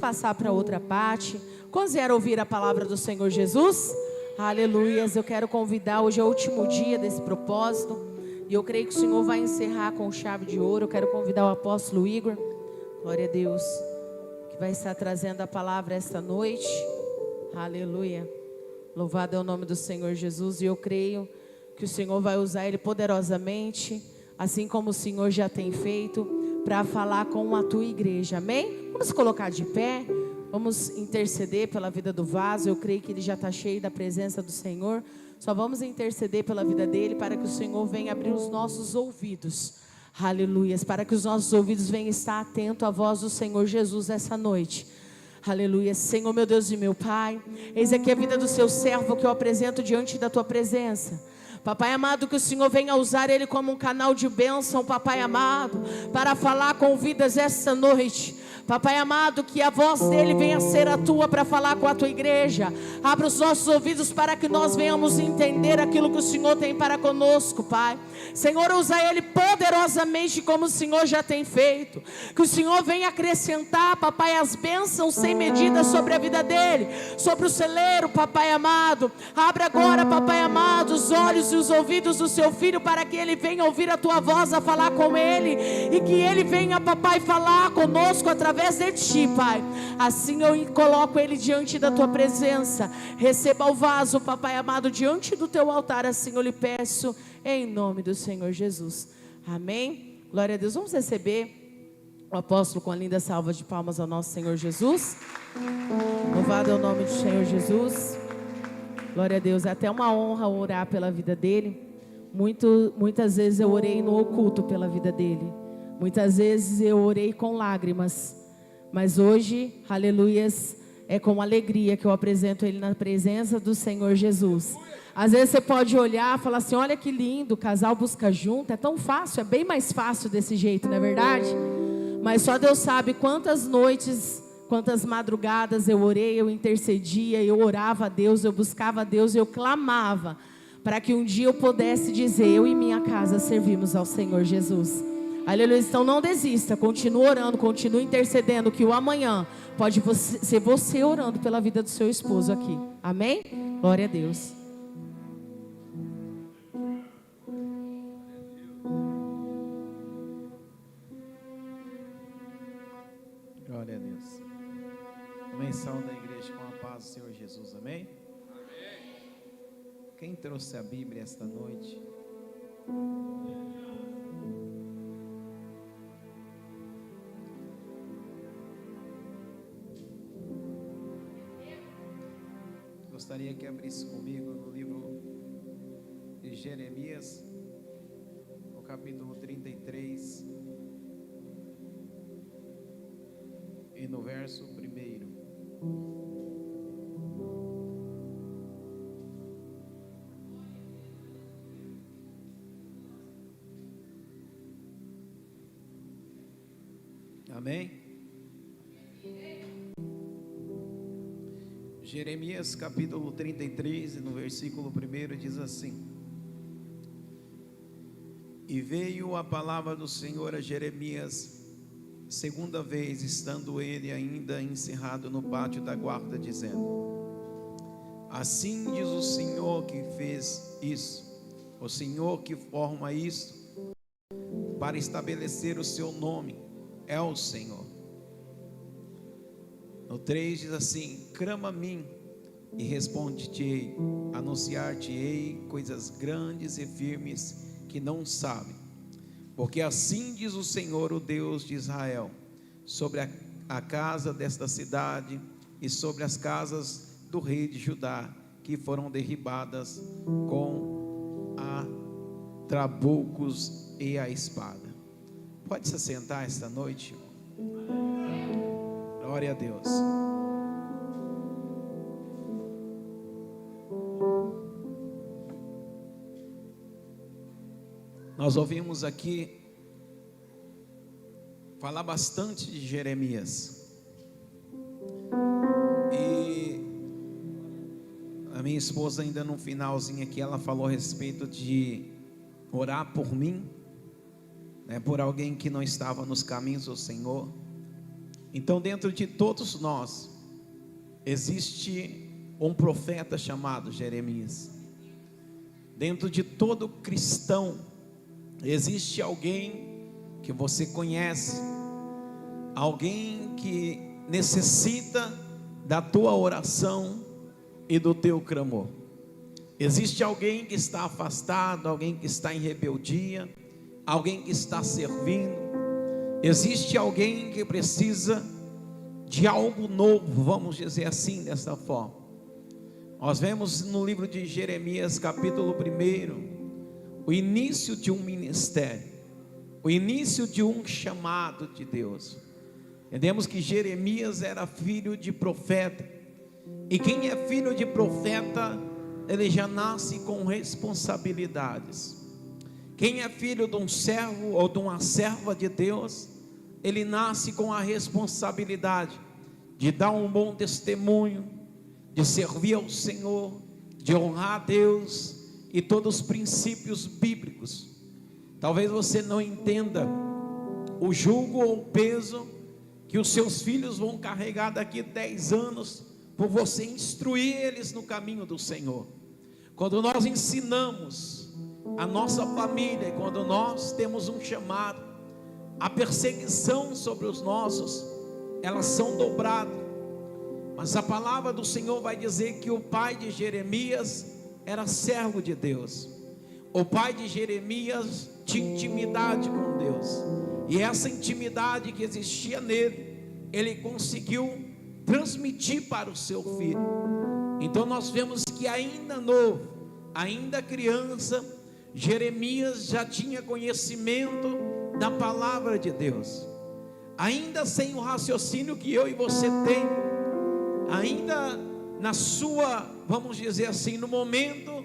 passar para outra parte. Quando vier ouvir a palavra do Senhor Jesus, aleluias, eu quero convidar, hoje é o último dia desse propósito, e eu creio que o Senhor vai encerrar com chave de ouro. Eu quero convidar o apóstolo Igor, glória a Deus, que vai estar trazendo a palavra esta noite, aleluia, louvado é o nome do Senhor Jesus, e eu creio que o Senhor vai usar ele poderosamente, assim como o Senhor já tem feito, para falar com a tua igreja, amém? Vamos colocar de pé, vamos interceder pela vida do vaso. Eu creio que ele já está cheio da presença do Senhor. Só vamos interceder pela vida dele, para que o Senhor venha abrir os nossos ouvidos, aleluias, para que os nossos ouvidos venham estar atentos à voz do Senhor Jesus essa noite. Aleluia. Senhor, meu Deus e meu Pai, eis aqui a vida do seu servo que eu apresento diante da tua presença. Papai amado, que o Senhor venha usar ele como um canal de bênção, papai amado, para falar com vidas esta noite. Papai amado, que a voz dele venha ser a tua para falar com a tua igreja. Abra os nossos ouvidos para que nós venhamos entender aquilo que o Senhor tem para conosco, Pai. Senhor, usa ele poderosamente como o Senhor já tem feito. Que o Senhor venha acrescentar, papai, as bênçãos sem medida sobre a vida dele, sobre o celeiro, papai amado. Abra agora, papai amado, os olhos e os ouvidos do seu filho, para que ele venha ouvir a tua voz a falar com ele, e que ele venha, papai, falar conosco através de ti, Pai. Assim eu coloco ele diante da tua presença. Receba o vaso, papai amado, diante do teu altar. Assim eu lhe peço, em nome do Senhor Jesus, amém. Glória a Deus. Vamos receber o apóstolo com a linda salva de palmas ao nosso Senhor Jesus. Louvado é o nome do Senhor Jesus. Glória a Deus. É até uma honra orar pela vida dele. Muitas vezes eu orei no oculto pela vida dele. Muitas vezes eu orei com lágrimas. Mas hoje, aleluias, é com alegria que eu apresento ele na presença do Senhor Jesus. Às vezes você pode olhar e falar assim: olha que lindo, o casal busca junto. É tão fácil, é bem mais fácil desse jeito, não é verdade? Mas só Deus sabe quantas noites, quantas madrugadas eu orei, eu intercedia, eu orava a Deus, eu buscava a Deus, eu clamava, para que um dia eu pudesse dizer: eu e minha casa servimos ao Senhor Jesus. Aleluia. Então não desista, continue orando, continue intercedendo, que o amanhã pode ser você orando pela vida do seu esposo aqui, amém? Glória a Deus. Glória a Deus. Convenção da igreja com a paz do Senhor Jesus, amém? Quem trouxe a Bíblia esta noite? Gostaria que abrisse comigo no livro de Jeremias, no capítulo 33, e no verso 1. Amém? Jeremias capítulo 33, e no versículo 1 diz assim: E veio a palavra do Senhor a Jeremias segunda vez, estando ele ainda encerrado no pátio da guarda, dizendo: Assim diz o Senhor que fez isso, o Senhor que forma isto, para estabelecer o seu nome, é o Senhor. No 3 diz assim: Clama a mim e responde-te-ei, anunciar-te-ei coisas grandes e firmes que não sabem. Porque assim diz o Senhor, o Deus de Israel, sobre a casa desta cidade e sobre as casas do rei de Judá, que foram derribadas com a trabucos e a espada. Pode se assentar esta noite. Glória a Deus. Nós ouvimos aqui falar bastante de Jeremias. E a minha esposa, ainda no finalzinho aqui, ela falou a respeito de orar por mim, né, por alguém que não estava nos caminhos do Senhor. Então, dentro de todos nós, existe um profeta chamado Jeremias. Dentro de todo cristão, existe alguém que você conhece, alguém que necessita da tua oração e do teu clamor. Existe alguém que está afastado, alguém que está em rebeldia, alguém que está servindo. Existe alguém que precisa de algo novo, vamos dizer assim, dessa forma. Nós vemos no livro de Jeremias, capítulo 1, o início de um ministério, o início de um chamado de Deus. Entendemos que Jeremias era filho de profeta, e quem é filho de profeta, ele já nasce com responsabilidades. Quem é filho de um servo ou de uma serva de Deus, ele nasce com a responsabilidade de dar um bom testemunho, de servir ao Senhor, de honrar a Deus e todos os princípios bíblicos. Talvez você não entenda o jugo ou o peso que os seus filhos vão carregar daqui 10 anos, por você instruir eles no caminho do Senhor. Quando nós ensinamos a nossa família, quando nós temos um chamado, a perseguição sobre os nossos, elas são dobradas. Mas a palavra do Senhor vai dizer que o pai de Jeremias era servo de Deus. O pai de Jeremias tinha intimidade com Deus, e essa intimidade que existia nele, ele conseguiu transmitir para o seu filho. Então nós vemos que ainda novo, ainda criança, Jeremias já tinha conhecimento da palavra de Deus, ainda sem o raciocínio que eu e você tem, ainda na sua, vamos dizer assim, no momento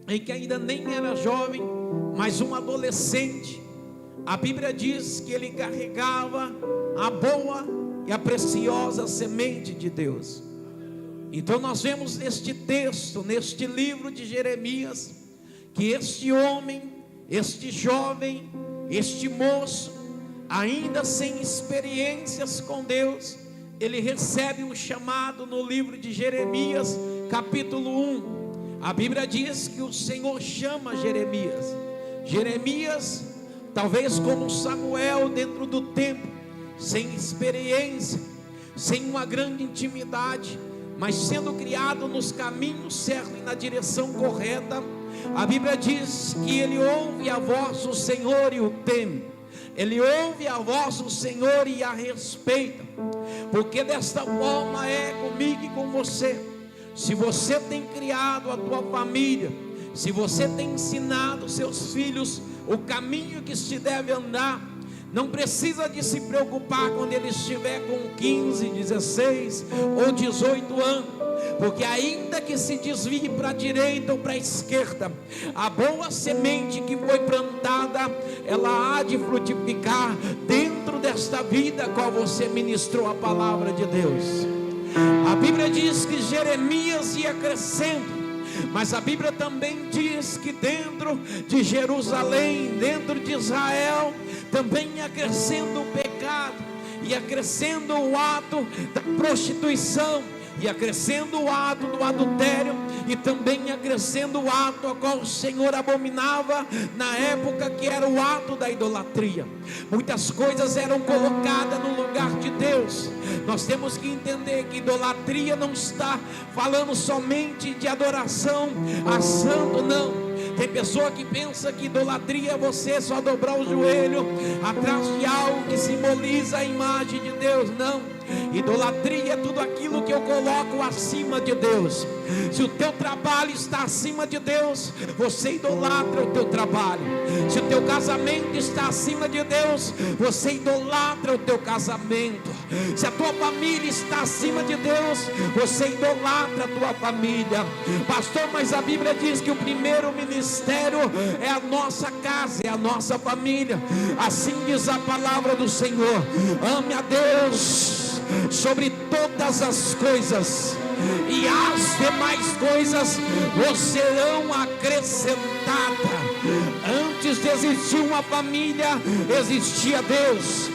em que ainda nem era jovem, mas um adolescente. A Bíblia diz que ele carregava a boa e a preciosa semente de Deus. Então nós vemos neste texto, neste livro de Jeremias, que este homem, este jovem, este moço, ainda sem experiências com Deus, ele recebe um chamado no livro de Jeremias, capítulo 1. A Bíblia diz que o Senhor chama Jeremias. Jeremias, talvez como Samuel dentro do templo, sem experiência, sem uma grande intimidade, mas sendo criado nos caminhos certos e na direção correta. A Bíblia diz que ele ouve a voz do Senhor e o teme. Ele ouve a voz do Senhor e a respeita, porque desta forma é comigo e com você. Se você tem criado a tua família, se você tem ensinado seus filhos o caminho que se deve andar, não precisa de se preocupar quando ele estiver com 15, 16 ou 18 anos, porque ainda que se desvie para a direita ou para a esquerda, a boa semente que foi plantada, ela há de frutificar dentro desta vida a qual você ministrou a palavra de Deus. A Bíblia diz que Jeremias ia crescendo, mas a Bíblia também diz que dentro de Jerusalém, dentro de Israel, também ia crescendo o pecado, ia crescendo o ato da prostituição, ia crescendo o ato do adultério, e também ia crescendo o ato ao qual o Senhor abominava na época, que era o ato da idolatria. Muitas coisas eram colocadas no lugar de Deus. Nós temos que entender que idolatria não está falando somente de adoração a santo, não. Tem pessoa que pensa que idolatria é você só dobrar o joelho atrás de algo que simboliza a imagem de Deus. Não, idolatria é tudo aquilo que eu coloco acima de Deus. Se o teu trabalho está acima de Deus, você idolatra o teu trabalho. Se o teu casamento está acima de Deus, você idolatra o teu casamento. Se a tua família está acima de Deus, você idolatra a tua família. Pastor, mas a Bíblia diz que o primeiro ministério é a nossa casa, é a nossa família. Assim diz a palavra do Senhor: ame a Deus sobre todas as coisas e as demais coisas vos serão acrescentadas. Antes de existir uma família, existia Deus.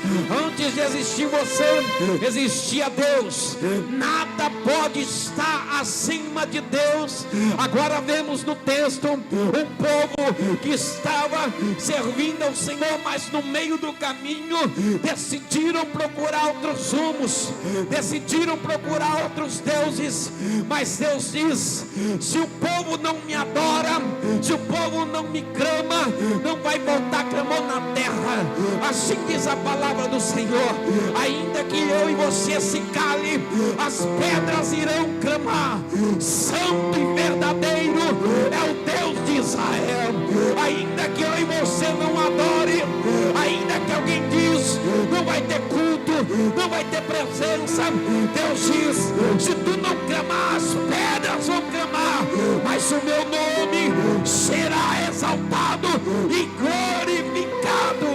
Antes de existir você, existia Deus. Nada pode estar acima de Deus. Agora vemos no texto um povo que estava servindo ao Senhor, mas no meio do caminho decidiram procurar outros rumos, decidiram procurar outros deuses. Mas Deus diz: se o povo não me adora, se o povo não me clama, não vai voltar clamando na terra. Assim diz a palavra do Senhor: ainda que eu e você se cale, as pedras irão clamar. Santo e verdadeiro é o Deus de Israel. Ainda que eu e você não adore, ainda que alguém diz não vai ter culto, não vai ter presença, Deus diz: se tu não clamar, as pedras vão clamar, mas o meu nome será exaltado e glorificado.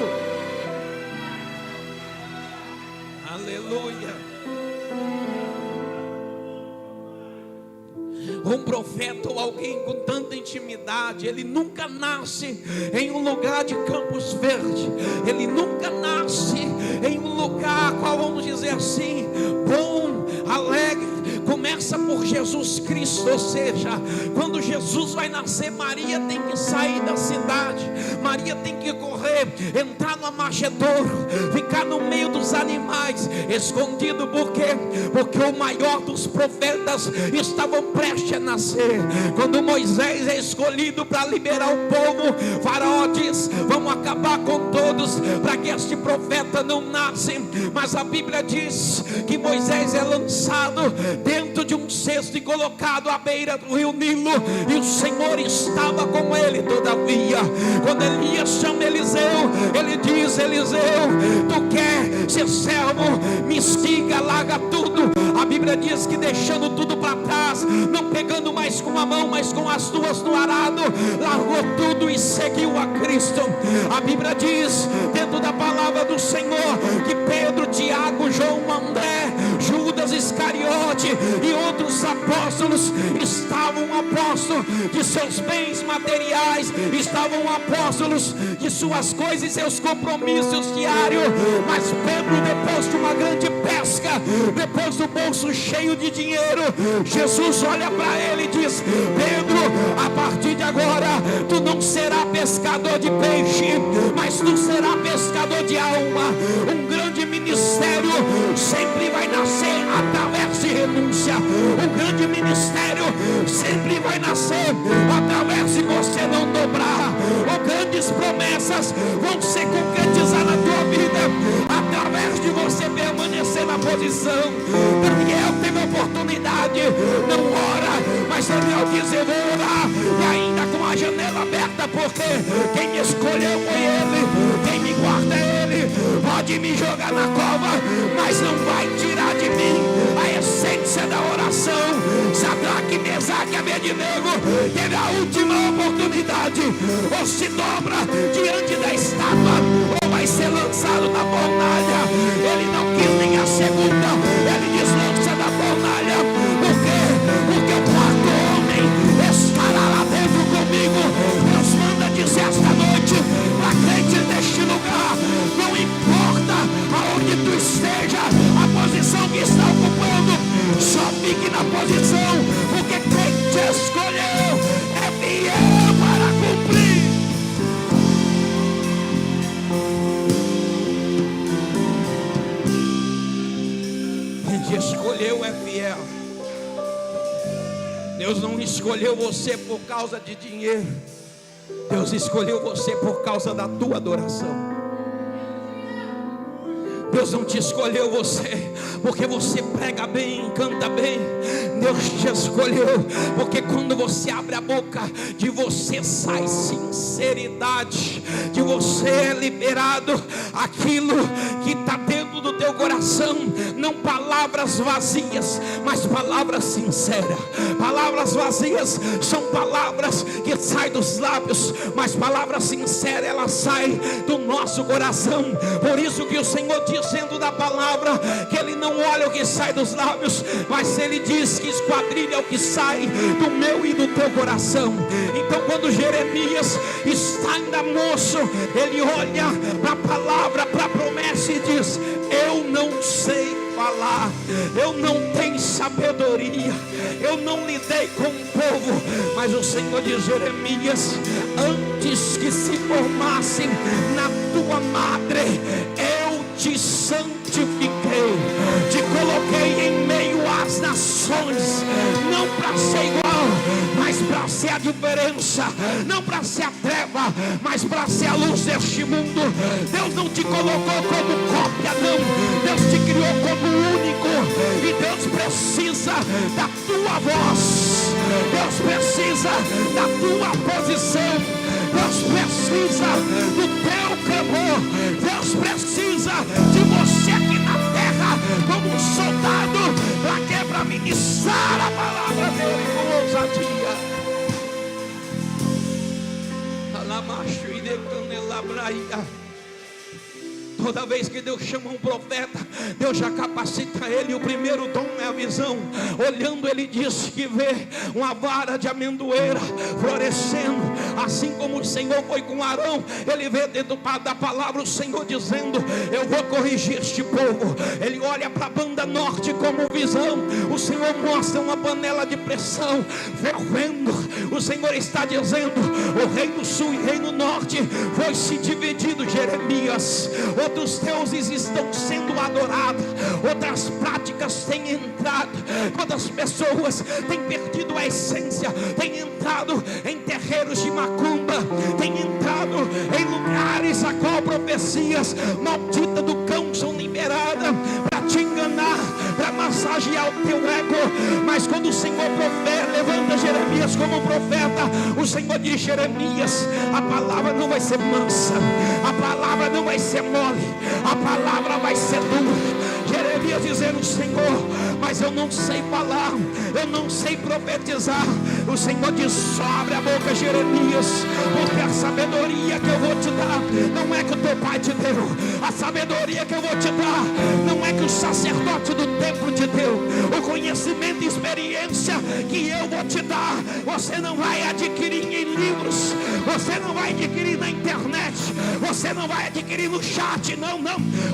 Aleluia. Um profeta ou alguém com tanta intimidade, ele nunca nasce em um lugar de campos verdes, ele nunca nasce em um lugar, qual vamos dizer assim, bom, alegre. Começa por Jesus Cristo, ou seja, quando Jesus vai nascer, Maria tem que sair da cidade, Maria tem que correr, entrar no manjedouro, ficar no meio dos animais, escondido. Por quê? Porque o maior dos profetas estava prestes a nascer. Quando Moisés é escolhido para liberar o povo, Faraó diz: vamos acabar com todos, para que este profeta não nasça. Mas a Bíblia diz que Moisés é lançado dentro de um cesto e colocado à beira do rio Nilo, e o Senhor estava com ele. Todavia, quando Elias chama Eliseu, ele diz: Eliseu, tu quer ser servo? Me siga, larga tudo. A Bíblia diz que deixando tudo para trás, não pegando mais com a mão, mas com as duas no arado, largou tudo e seguiu a Cristo. A Bíblia diz, dentro da palavra do Senhor, que Pedro, Tiago, João, André, Judas Iscariote e outros apóstolos estavam apóstolos de seus bens materiais, estavam apóstolos de suas coisas e seus compromissos diários. Mas Pedro, depois de uma grande pesca, depois do bolso cheio de dinheiro, Jesus olha para ele e diz: Pedro, a partir de agora tu não serás pescador de peixe, mas tu serás pescador de alma. Um grande ministério sempre vai nascer através de renúncia. Um grande ministério sempre vai nascer através de você não dobrar. Ou grandes promessas vão ser concretizadas na tua vida através de você permanecer na posição. Daniel teve a oportunidade, não ora, mas Daniel diz: eu vou orar, e ainda com a janela aberta, porque quem me escolheu foi ele, quem me guarda é ele. Pode me jogar na cova, mas não vai tirar de mim a essência da oração. Sadraque, Mesaque e Abednego teve a última oportunidade: ou se dobra diante da estátua, ou vai ser lançado na fornalha. Ele não quis nem a segunda, ele diz: lança na fornalha. Por quê? Porque o quarto homem estará lá dentro comigo. Deus manda dizer esta noite para crente deste lugar: não importa aonde tu esteja, a posição que está ocupando, só fique na posição, porque quem te escolheu é fiel para cumprir. Quem te escolheu é fiel. Deus não escolheu você por causa de dinheiro, Deus escolheu você por causa da tua adoração. Deus não te escolheu você porque você prega bem, canta bem. Deus te escolheu porque quando você abre a boca, de você sai sinceridade, de você é liberado aquilo que está dentro íntimo do teu coração, não palavras vazias, mas palavras sinceras. Palavras vazias são palavras que saem dos lábios, mas palavras sinceras, elas saem do nosso coração. Por isso que o Senhor, dizendo da palavra, que Ele não olha o que sai dos lábios, mas Ele diz que esquadrilha o que sai do meu e do teu coração. Então, quando Jeremias está ainda moço, ele olha para a palavra, para a promessa e diz: eu não sei falar, eu não tenho sabedoria, eu não lidei com o povo, mas o Senhor diz: Jeremias, antes que se formassem na tua madre, eu te santifiquei, te coloquei em meio às nações, não para ser igual, mas para ser a diferença, não para ser a treva, mas para ser a luz deste mundo. Deus não te colocou como cópia, não. Deus te criou como único, e Deus precisa da tua voz, Deus precisa da tua posição, Deus precisa do teu clamor, Deus precisa de você aqui na terra como um soldado, para quê? Para ministrar a palavra dele com ousadia. Toda vez que Deus chama um profeta, Deus já capacita ele. O primeiro dom é a visão. Olhando, ele diz que vê uma vara de amendoeira florescendo, assim como o Senhor foi com Arão. Ele vê dentro da palavra o Senhor dizendo: eu vou corrigir este povo. Ele olha para a banda norte como visão. O Senhor mostra uma panela de pressão fervendo. O Senhor está dizendo: o reino sul e o reino norte foi se dividido. Jeremias, outros deuses estão sendo adorados, outras práticas têm entrado, quantas pessoas têm perdido a essência, têm entrado em terreiros de macumba, têm entrado em lugares a qual profecias malditas do cão são liberadas para te enganar, para massagear o teu ego. Mas quando o Senhor profeta, levanta Jeremias como profeta, o Senhor diz: Jeremias, a palavra não vai ser mansa, a palavra não vai ser mole, a palavra vai ser dura. Jeremias dizendo: Senhor, mas eu não sei falar, eu não sei profetizar. O Senhor diz: só abre a boca, Jeremias, porque a sabedoria que eu vou te dar não é que o teu pai te deu, a sabedoria que eu vou te dar não é que o sacerdote do templo te deu, o conhecimento e experiência que eu vou te dar, você não vai adquirir em livros, você não vai adquirir na internet, você não vai adquirir no chat, não,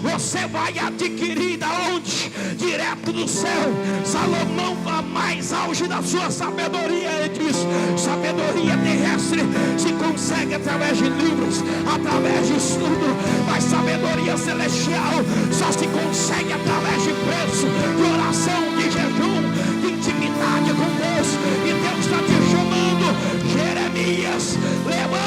você vai adquirir da onde? Direto do céu. Salomão, a mais auge da sua sabedoria, ele diz: sabedoria terrestre se consegue através de livros, através de estudo, mas sabedoria celestial só se consegue através de preço, de oração, de jejum, de intimidade com Deus. E Deus está te chamando: Jeremias, levanta.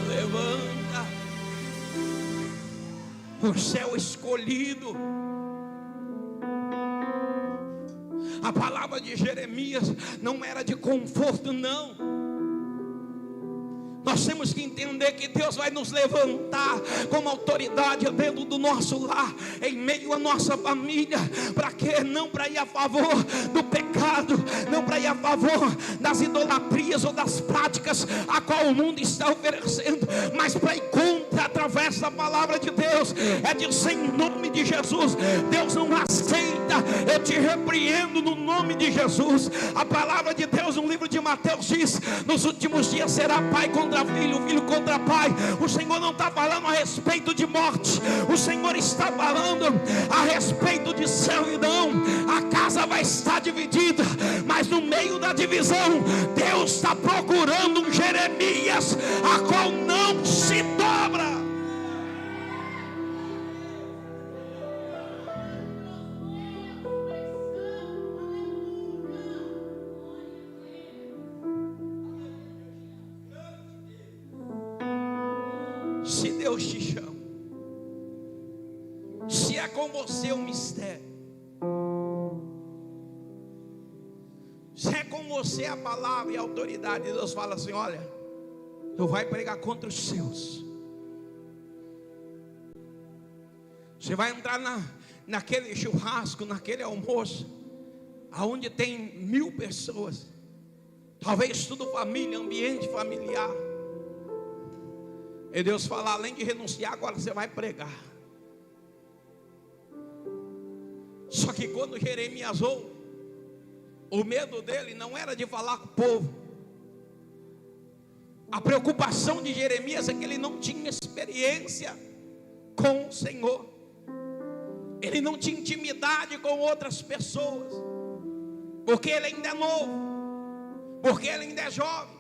Levanta. O céu escolhido. A palavra de Jeremias não era de conforto, não. Nós temos que entender que Deus vai nos levantar como autoridade dentro do nosso lar, em meio à nossa família. Para quê? Não para ir a favor do pecado, não para ir a favor das idolatrias ou das práticas a qual o mundo está oferecendo, mas para ir contra, através da palavra de Deus. É dizer: em nome de Jesus, Deus não aceita, eu te repreendo no nome de Jesus. A palavra de Deus no livro de Mateus diz: nos últimos dias será pai contra filho, filho contra pai. O Senhor não está falando a respeito de morte, o Senhor está falando a respeito de servidão. A casa vai estar dividida, mas no meio da divisão, Deus está procurando um Jeremias a qual não se dobra. Se Deus te chama, se é com você um mistério, se é com você a palavra e a autoridade. Deus fala assim: olha, tu vai pregar contra os seus. Você vai entrar naquele churrasco, naquele almoço, aonde tem 1000 pessoas, talvez tudo família, ambiente familiar. E Deus fala: além de renunciar, agora você vai pregar. Só que quando Jeremias ouve, o medo dele não era de falar com o povo. A preocupação de Jeremias é que ele não tinha experiência com o Senhor. Ele não tinha intimidade com outras pessoas, porque ele ainda é novo, porque ele ainda é jovem.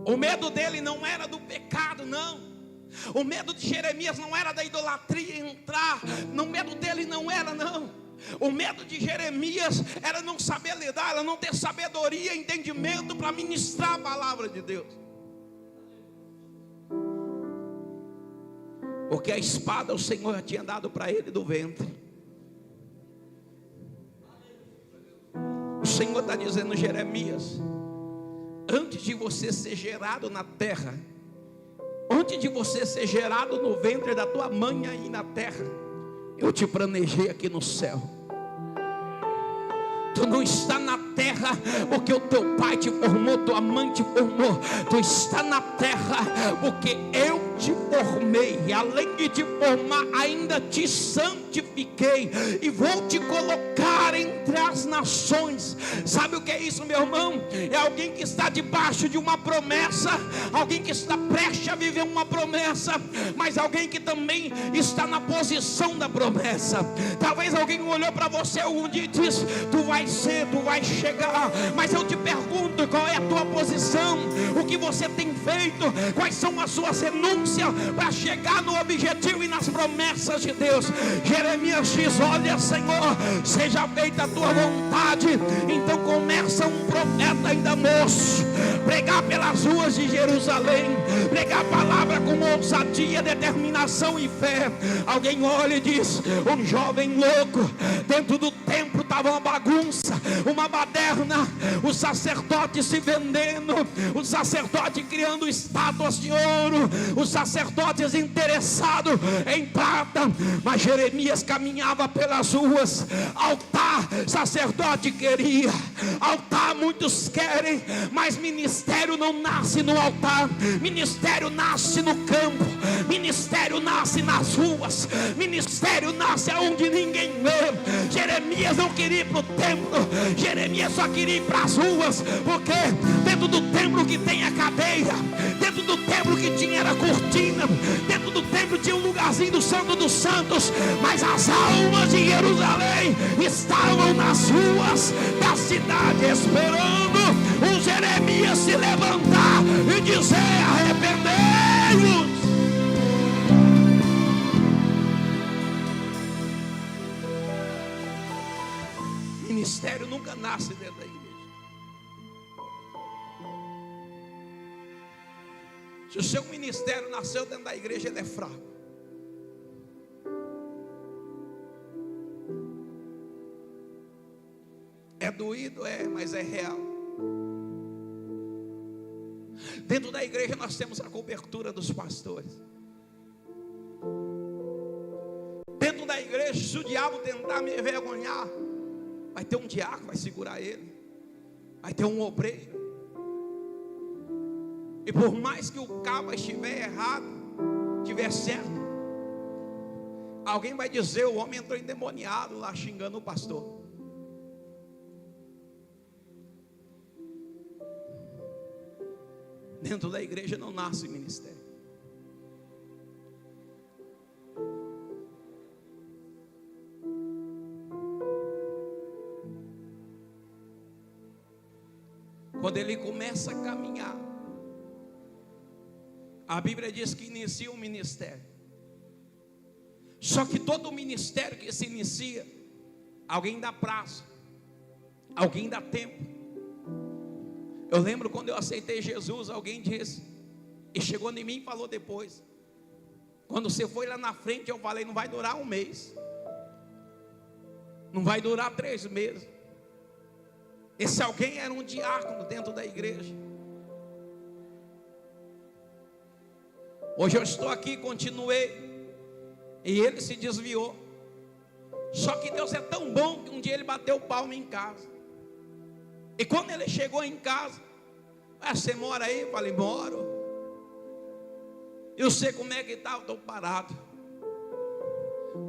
O medo dele não era do pecado, não. O medo de Jeremias não era da idolatria entrar. O medo dele não era, não. O medo de Jeremias era não saber lidar, era não ter sabedoria, entendimento para ministrar a palavra de Deus. Porque a espada o Senhor tinha dado para ele do ventre. O Senhor está dizendo: Jeremias, antes de você ser gerado na terra, antes de você ser gerado no ventre da tua mãe aí na terra, eu te planejei aqui no céu. Tu não está na terra porque o teu pai te formou, tua mãe te formou. Tu está na terra porque eu te formei, e além de te formar, ainda te santifiquei e vou te colocar entre as nações. Sabe o que é isso, meu irmão? É alguém que está debaixo de uma promessa, alguém que está prestes a viver uma promessa, mas alguém que também está na posição da promessa. Talvez alguém olhou para você algum dia e disse: tu vai ser, tu vai chegar. Mas eu te pergunto: qual é a tua posição? O que você tem feito? Quais são as suas renúncias para chegar no objetivo e nas promessas de Deus? Jeremias diz: olha, Senhor, seja feita a tua vontade. Então começa um profeta ainda moço, pregar pelas ruas de Jerusalém, pregar a palavra com ousadia, determinação e fé. Alguém olha e diz: um jovem louco. Dentro do templo estava uma bagunça, uma baderna, os sacerdotes se vendendo, os sacerdotes criando estátuas de ouro, os sacerdotes interessados em prata. Mas Jeremias caminhava pelas ruas. Altar, sacerdote queria, altar muitos querem, mas ministério não nasce no altar. Ministério nasce no campo, ministério nasce nas ruas, ministério nasce aonde ninguém vê. Jeremias não queria ir para o templo, Jeremias só queria ir para as ruas, porque dentro do templo que tem a cadeia, dentro do templo que tinha era cortina, dentro do templo tinha um lugarzinho do Santo dos Santos, mas as almas de Jerusalém estavam nas ruas da cidade, esperando o Jeremias se levantar e dizer: arrependei-vos. Ministério nunca nasce dentro da igreja. Se o seu ministério nasceu dentro da igreja, ele é fraco. É doído, mas é real. Dentro da igreja nós temos a cobertura dos pastores. Dentro da igreja, se o diabo tentar me envergonhar, vai ter um diácono que vai segurar ele, vai ter um obreiro. E por mais que o cabo estiver errado, estiver certo, alguém vai dizer: o homem entrou endemoniado lá xingando o pastor. Dentro da igreja não nasce ministério. Quando ele começa a caminhar, a Bíblia diz que inicia um ministério. Só que todo ministério que se inicia, alguém dá prazo, alguém dá tempo. Eu lembro quando eu aceitei Jesus, alguém disse, e chegou em mim e falou depois: quando você foi lá na frente, eu falei: não vai durar um mês, não vai durar 3 meses. Esse alguém era um diácono dentro da igreja. Hoje eu estou aqui, continuei, e ele se desviou. Só que Deus é tão bom que um dia ele bateu palma em casa. E quando ele chegou em casa, você mora aí? Eu falei, moro. Eu sei como é que está, eu estou parado.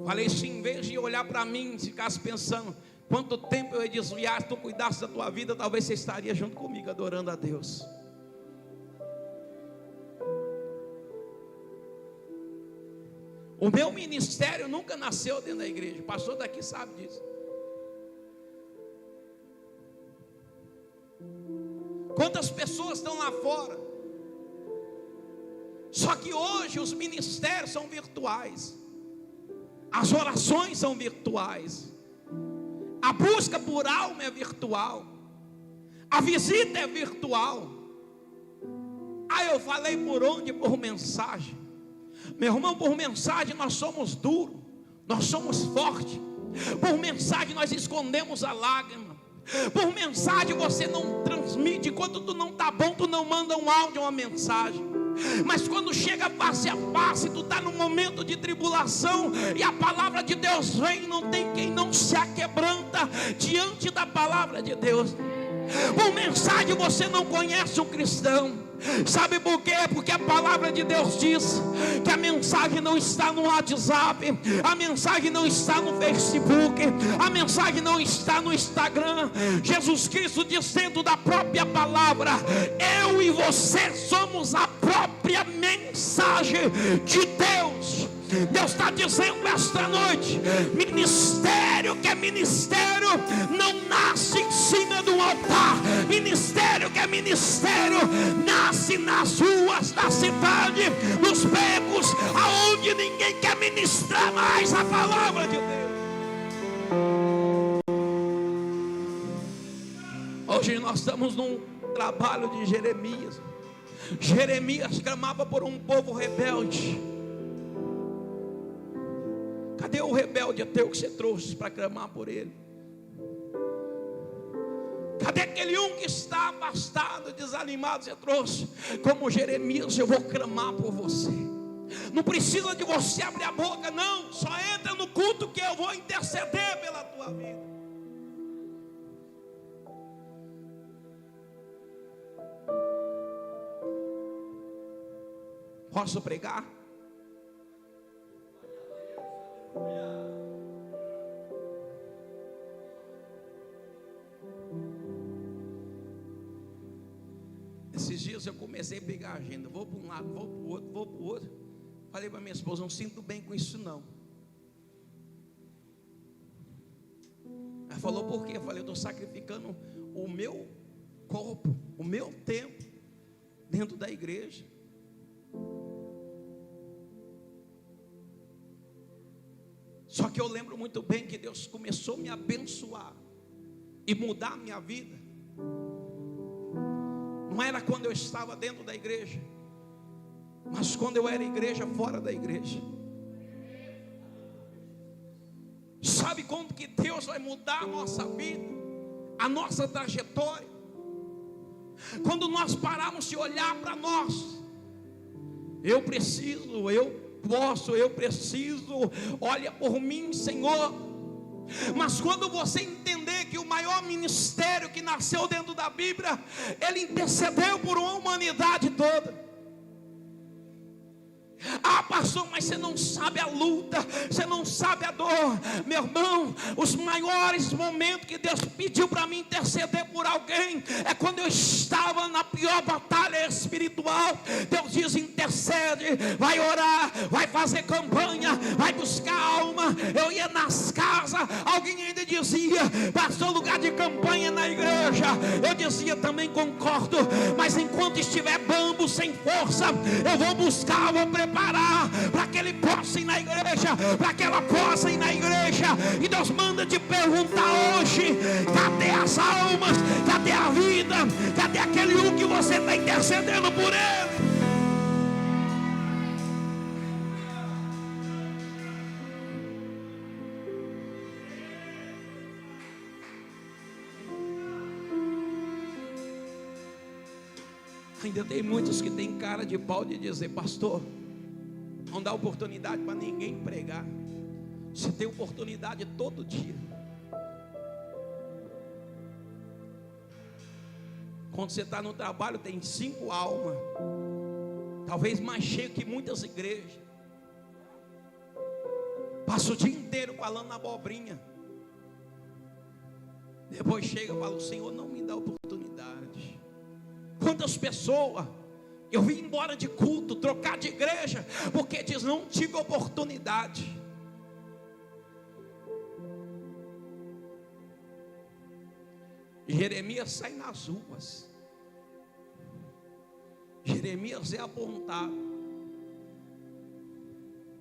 Falei, se em vez de olhar para mim, ficasse pensando quanto tempo eu ia desviar, se tu cuidasse da tua vida, talvez você estaria junto comigo adorando a Deus. O meu ministério nunca nasceu dentro da igreja. O pastor daqui sabe disso. Quantas pessoas estão lá fora? Só que hoje os ministérios são virtuais. As orações são virtuais. A busca por alma é virtual. A visita é virtual. Aí eu falei por onde? Por mensagem. Meu irmão, por mensagem nós somos duros, nós somos fortes. Por mensagem nós escondemos a lágrima. Por mensagem você não transmite. Quando tu não está bom, tu não manda um áudio, uma mensagem. Mas quando chega face a face, tu está num momento de tribulação e a palavra de Deus vem, não tem quem não se aquebranta diante da palavra de Deus. Por mensagem você não conhece um cristão. Sabe por quê? Porque a palavra de Deus diz que a mensagem não está no WhatsApp, a mensagem não está no Facebook, a mensagem não está no Instagram. Jesus Cristo diz dentro da própria palavra: eu e você somos a própria mensagem de Deus. Deus está dizendo esta noite: ministério que é ministério não nasce em cima de um altar. Ministério que é ministério nasce nas ruas da cidade, nos becos, aonde ninguém quer ministrar mais a palavra de Deus. Hoje nós estamos num trabalho de Jeremias. Jeremias clamava por um povo rebelde. Cadê o rebelde teu que você trouxe para clamar por ele? Cadê aquele um que está afastado, desanimado, você trouxe? Como Jeremias, eu vou clamar por você. Não precisa de você abrir a boca, não. Só entra no culto que eu vou interceder pela tua vida. Posso pregar? Esses dias eu comecei a pegar a agenda. Vou para um lado, vou para o outro, vou para o outro. Falei para minha esposa, não sinto bem com isso não. Ela falou, por quê? Eu falei, eu estou sacrificando o meu corpo, o meu tempo dentro da igreja. Só que eu lembro muito bem que Deus começou a me abençoar e mudar a minha vida. Não era quando eu estava dentro da igreja, mas quando eu era igreja fora da igreja. Sabe como que Deus vai mudar a nossa vida, a nossa trajetória? Quando nós pararmos de olhar para nós. Eu preciso, eu preciso, olha por mim, Senhor. Mas quando você entender que o maior ministério que nasceu dentro da Bíblia, ele intercedeu por uma humanidade toda. Ah, pastor, mas você não sabe a luta, você não sabe a dor. Meu irmão, os maiores momentos que Deus pediu para mim interceder por alguém é quando eu estava na pior batalha espiritual. Deus diz, intercede, vai orar, vai fazer campanha, vai buscar alma. Eu ia nas casas, alguém ainda dizia, pastor, lugar de campanha na igreja. Eu dizia, também concordo, mas enquanto estiver bambo, sem força, eu vou buscar, eu vou preparar para que ele possa ir na igreja, para que ela possa ir na igreja. E Deus manda te perguntar hoje: cadê as almas? Cadê a vida? Cadê aquele um que você está intercedendo por ele? Ainda tem muitos que têm cara de pau de dizer: pastor, não dá oportunidade para ninguém pregar. Você tem oportunidade todo dia. Quando você está no trabalho, tem 5 almas, talvez mais cheio que muitas igrejas. Passa o dia inteiro falando abobrinha. Depois chega e fala: o Senhor não me dá oportunidade. Quantas pessoas eu vim embora de culto, trocar de igreja, porque diz: não tive oportunidade. Jeremias sai nas ruas. Jeremias é apontado.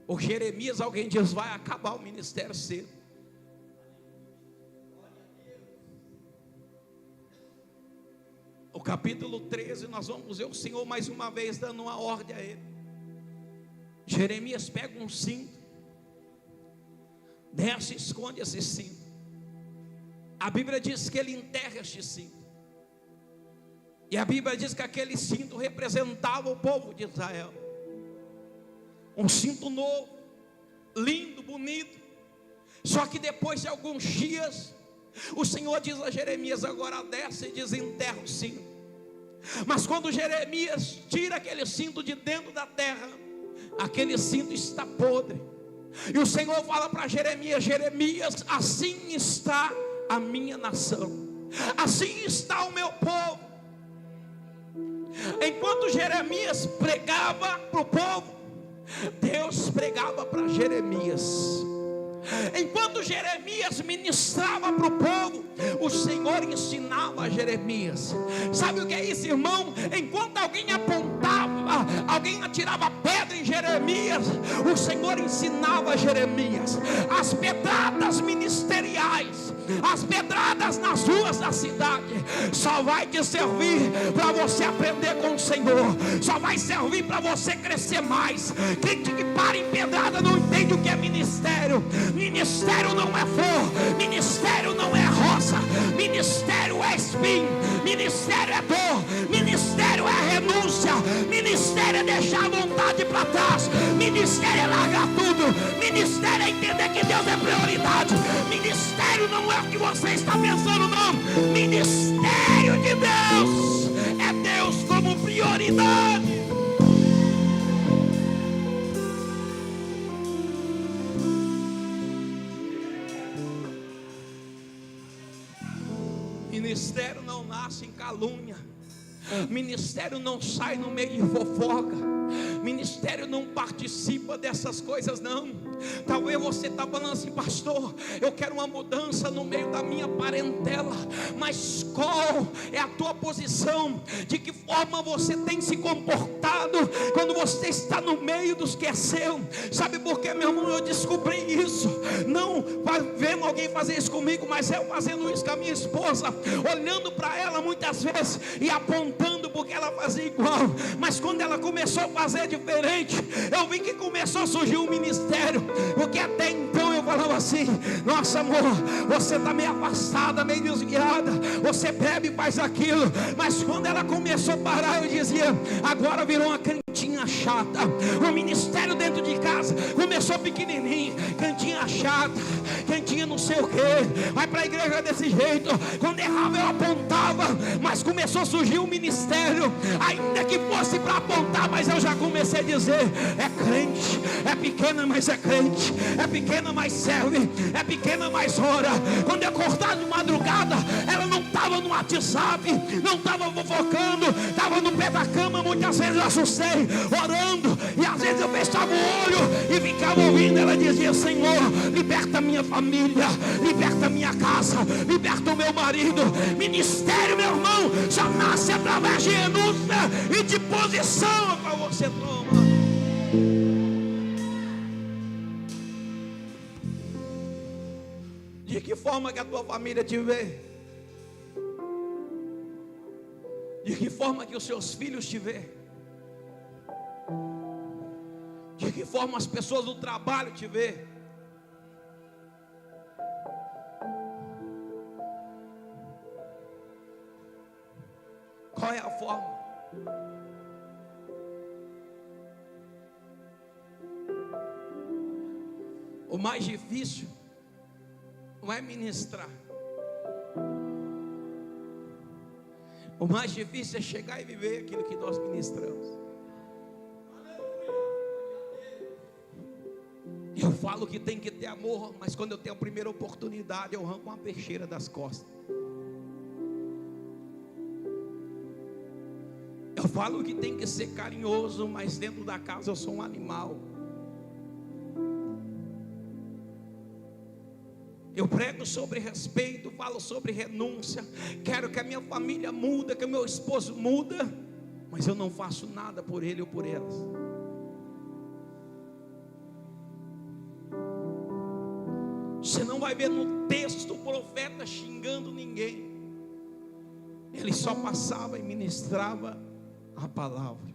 O Jeremias, alguém diz, vai acabar o ministério cedo. O capítulo 13, nós vamos ver o Senhor mais uma vez dando uma ordem a ele. Jeremias pega um cinto, desce e esconde esse cinto. A Bíblia diz que ele enterra este cinto. E a Bíblia diz que aquele cinto representava o povo de Israel. Um cinto novo, lindo, bonito. Só que depois de alguns dias, o Senhor diz a Jeremias: agora desce e desenterra o cinto. Mas quando Jeremias tira aquele cinto de dentro da terra, aquele cinto está podre. E o Senhor fala para Jeremias: Jeremias, assim está a minha nação, assim está o meu povo. Enquanto Jeremias pregava para o povo, Deus pregava para Jeremias. Enquanto Jeremias ministrava para o povo, o Senhor ensinava a Jeremias. Sabe o que é isso, irmão? Enquanto alguém apontava, alguém atirava pedra em Jeremias, o Senhor ensinava a Jeremias. As pedradas ministeriais, as pedradas nas ruas da cidade, só vai te servir para você aprender com o Senhor, só vai servir para você crescer mais. Quem que para em pedrada não entende o que é ministério. Ministério não é flor, ministério não é rosa, ministério é espinho, ministério é dor, ministério é renúncia, ministério é deixar a vontade para trás, ministério é largar tudo, ministério é entender que Deus é prioridade. Ministério não é o que você está pensando, não. Ministério de Deus é Deus como prioridade. Ministério não nasce em calúnia. Ministério não sai no meio de fofoca. Ministério não participa dessas coisas, não. Talvez você está falando assim: pastor, eu quero uma mudança no meio da minha parentela. Mas qual é a tua posição? De que forma você tem se comportado quando você está no meio dos que é seu? Sabe por quê, meu irmão? Eu descobri isso, não vendo alguém fazer isso comigo, mas eu fazendo isso com a minha esposa, olhando para ela muitas vezes e apontando porque ela fazia igual. Mas quando ela começou a fazer diferente, eu vi que começou a surgir um ministério. Porque até então eu falava assim: nossa, amor, você está meio afastada, meio desviada, você bebe e faz aquilo. Mas quando ela começou a parar, eu dizia: agora virou uma cantinha chata. O ministério dentro de casa começou pequenininho, cantinha chata, cantinha não sei o que, vai para a igreja desse jeito. Quando errava eu apontava, mas começou a surgir um ministério, ainda que fosse para apontar, mas eu já comecei a dizer: é crente, é pequena, mas é crente, é pequena, mas serve, é pequena, mas ora. Quando eu acordar de madrugada, ela não estava no WhatsApp, não estava fofocando, estava no pé da cama. Muitas vezes eu assustei, orando, e às vezes eu fechava o olho e ficava ouvindo. Ela dizia: Senhor, liberta minha família, liberta minha casa, liberta o meu marido. Ministério, meu irmão, só nasce através de renúncia e de posição para você tomar. De que forma que a tua família te vê? De que forma que os seus filhos te vê? De que forma as pessoas do trabalho te vê? Qual é a forma? O mais difícil não é ministrar. O mais difícil é chegar e viver aquilo que nós ministramos. Eu falo que tem que ter amor, mas quando eu tenho a primeira oportunidade, eu arranco uma peixeira das costas. Eu falo que tem que ser carinhoso, mas dentro da casa eu sou um animal. Eu prego sobre respeito, falo sobre renúncia. Quero que a minha família muda, que o meu esposo muda, mas eu não faço nada por ele ou por elas. Você não vai ver no texto o profeta xingando ninguém. Ele só passava e ministrava a palavra.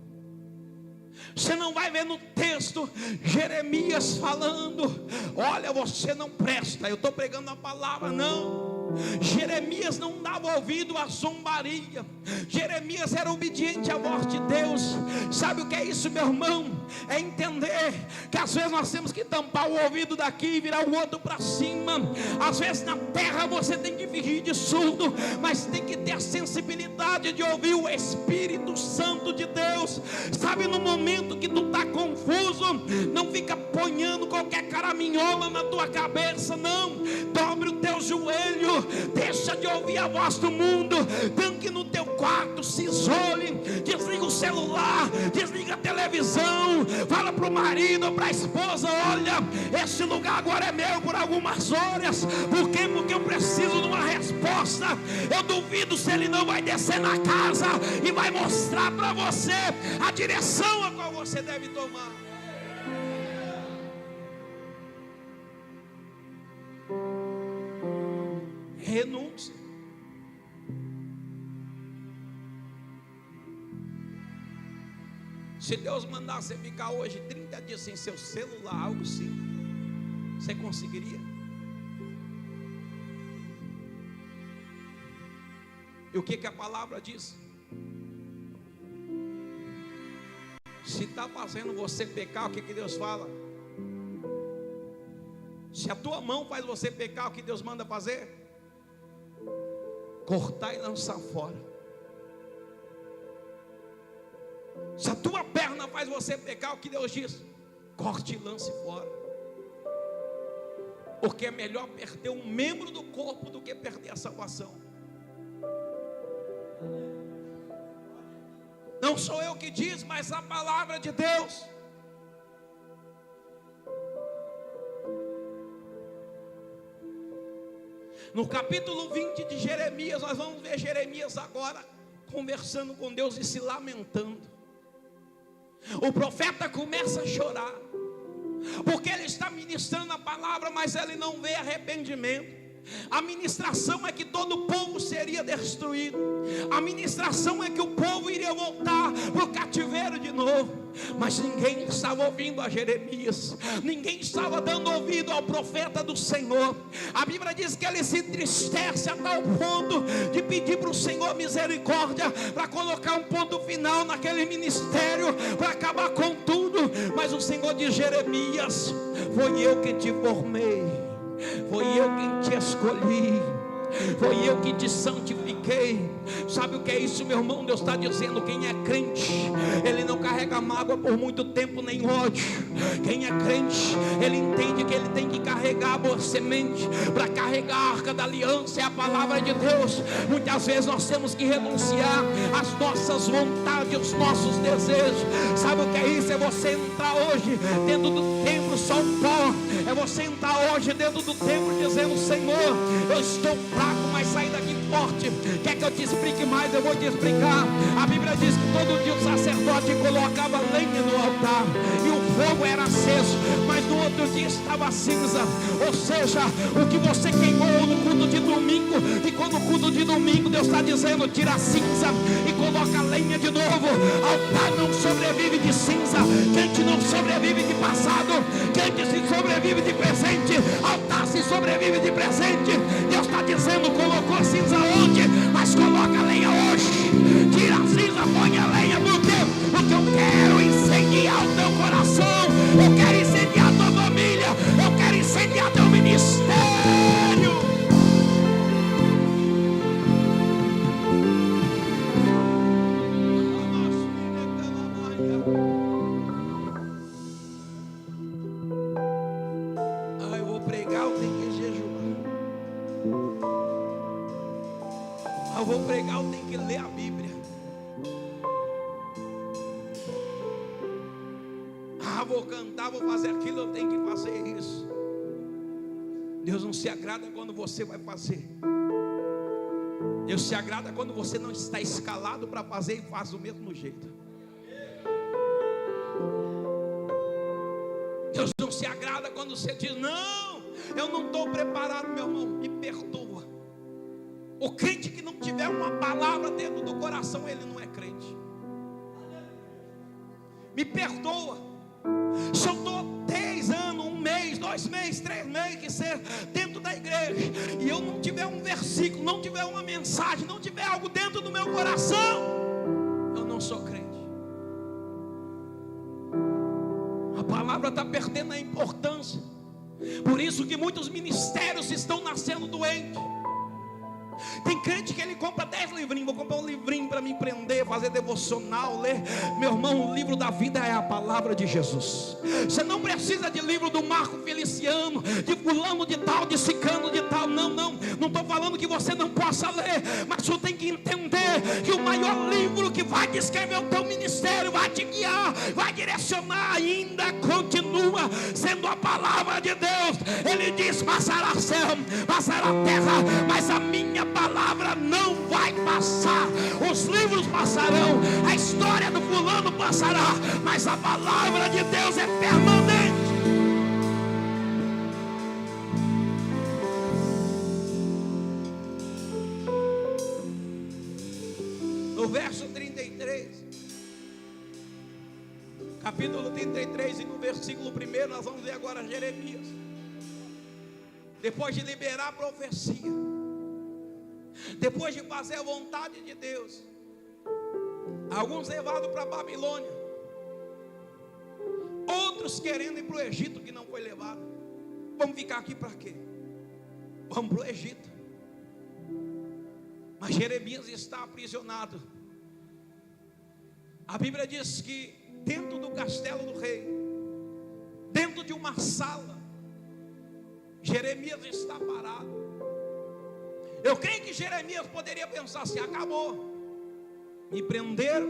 Você não vai ver no texto Jeremias falando: olha, você não presta, eu estou pregando a palavra. Não, Jeremias não dava ouvido à zombaria. Jeremias era obediente à voz de Deus. Sabe o que é isso, meu irmão? É entender que às vezes nós temos que tampar o ouvido daqui e virar o outro para cima. Às vezes na terra você tem que fingir de surdo, mas tem que ter a sensibilidade de ouvir o Espírito Santo de Deus. Sabe, no momento que tu está confuso, não fica ponhando qualquer caraminhola na tua cabeça, não. Dobre o teu joelho, deixa de ouvir a voz do mundo, tranque no teu quarto, se isole, desliga o celular, desliga a televisão, fala para o marido ou para a esposa: olha, esse lugar agora é meu por algumas horas. Por quê? Porque eu preciso de uma resposta. Eu duvido se ele não vai descer na casa e vai mostrar para você a direção a qual você deve tomar. Renúncia. Se Deus mandar você ficar hoje 30 dias sem seu celular, algo assim, você conseguiria? E o que a palavra diz? Se está fazendo você pecar, o que Deus fala? Se a tua mão faz você pecar, o que Deus manda fazer? Cortar e lançar fora. Se a tua perna faz você pecar, o que Deus diz? Corte e lance fora. Porque é melhor perder um membro do corpo do que perder a salvação. Não sou eu que diz, mas a palavra de Deus. No capítulo 20 de Jeremias, nós vamos ver Jeremias agora conversando com Deus e se lamentando. O profeta começa a chorar, porque ele está ministrando a palavra, mas ele não vê arrependimento. A ministração é que todo o povo seria destruído. A ministração é que o povo iria voltar para o cativeiro de novo. Mas ninguém estava ouvindo a Jeremias, ninguém estava dando ouvido ao profeta do Senhor. A Bíblia diz que ele se entristece a tal ponto de pedir para o Senhor misericórdia, para colocar um ponto final naquele ministério, para acabar com tudo. Mas o Senhor diz: Jeremias, foi eu que te formei, foi eu quem te escolhi, foi eu que te santifiquei. Sabe o que é isso, meu irmão? Deus está dizendo: quem é crente, ele não carrega mágoa por muito tempo, nem ódio. Quem é crente, ele entende que ele tem que carregar a boa semente. Para carregar a arca da aliança é a palavra de Deus. Muitas vezes nós temos que renunciar às nossas vontades, aos nossos desejos. Sabe o que é isso? É você entrar hoje dentro do templo só um pó. É você entrar hoje dentro do templo dizendo: Senhor, eu estou fraco, mas saí daqui forte. Quer que eu te explique mais? Eu vou te explicar. A Bíblia diz que todo dia o sacerdote colocava lenha no altar e o fogo era aceso, mas no outro dia estava cinza. Ou seja, o que você queimou no culto de domingo, ficou no culto de domingo. Deus está dizendo: tira a cinza e coloca a lenha de novo. Altar não sobrevive de cinza, crente não sobrevive de passado, crente se sobrevive de presente, altar se sobrevive de presente. Deus está dizendo: colocou a cinza ontem, mas coloca a lenha hoje. Tira a cinza, põe a lenha. Por quê? Porque eu quero incendiar o teu coração, eu quero incendiar a tua família, eu quero incendiar cristão tem que ler a Bíblia. Vou cantar, vou fazer aquilo, eu tenho que fazer isso. Deus não se agrada quando você vai fazer. Deus se agrada quando você não está escalado para fazer e faz do mesmo jeito. Deus não se agrada quando você diz: não, eu não estou preparado. Meu irmão, me perdoa. O crente que não tiver uma palavra dentro do coração, ele não é crente. Me perdoa. Se eu estou 10 anos, 1 mês, 2 meses, 3 meses, que seja, dentro da igreja, e eu não tiver um versículo, não tiver uma mensagem, não tiver algo dentro do meu coração, eu não sou crente. A palavra está perdendo a importância. Por isso que muitos ministérios estão nascendo doentes. Tem crente que ele compra 10 livrinhos. Vou comprar um livrinho para me prender, fazer devocional, ler. Meu irmão, o livro da vida é a palavra de Jesus. Você não precisa de livro do Marco Feliciano, de fulano de tal, de cicano de tal. Não estou falando que você não possa ler, mas você tem que entender que o maior livro que vai descrever o teu ministério, vai te guiar, vai direcionar, ainda continua sendo a palavra de Deus. Ele diz: passará céu, passará terra, mas a minha palavra não vai passar. Os livros passarão, a história do fulano passará, mas a palavra de Deus é permanente. No verso 33, capítulo 33, e no versículo 1, nós vamos ver agora Jeremias. Depois de liberar a profecia, depois de fazer a vontade de Deus, alguns levados para a Babilônia, outros querendo ir para o Egito, que não foi levado. Vamos ficar aqui para quê? Vamos para o Egito. Mas Jeremias está aprisionado. A Bíblia diz que dentro do castelo do rei, dentro de uma sala, Jeremias está parado. Eu creio que Jeremias poderia pensar assim: acabou, me prenderam,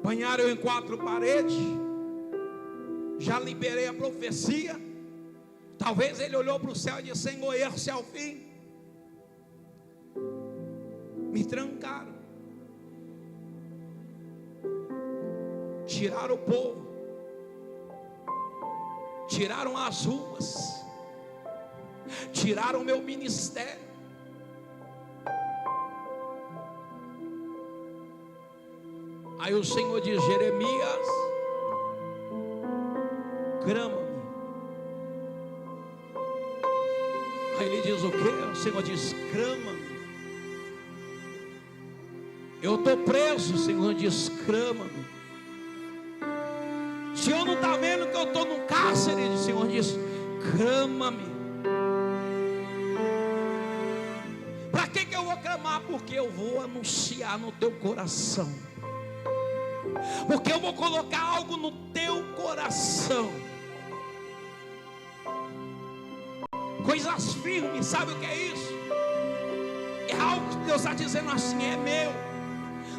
banharam eu em 4 paredes, já liberei a profecia. Talvez ele olhou para o céu e disse: Senhor, esse é o fim. Me trancaram, tiraram o povo, tiraram as ruas, tiraram o meu ministério. Aí o Senhor diz: Jeremias, crama-me. Aí ele diz: o quê? O Senhor diz: crama-me. Eu estou preso. O Senhor diz: crama-me. O Senhor não está vendo que eu estou no cárcere? O Senhor diz: crama-me. Para que eu vou clamar? Porque eu vou anunciar no teu coração. Porque eu vou colocar algo no teu coração. Coisas firmes, sabe o que é isso? É algo que Deus está dizendo assim: é meu.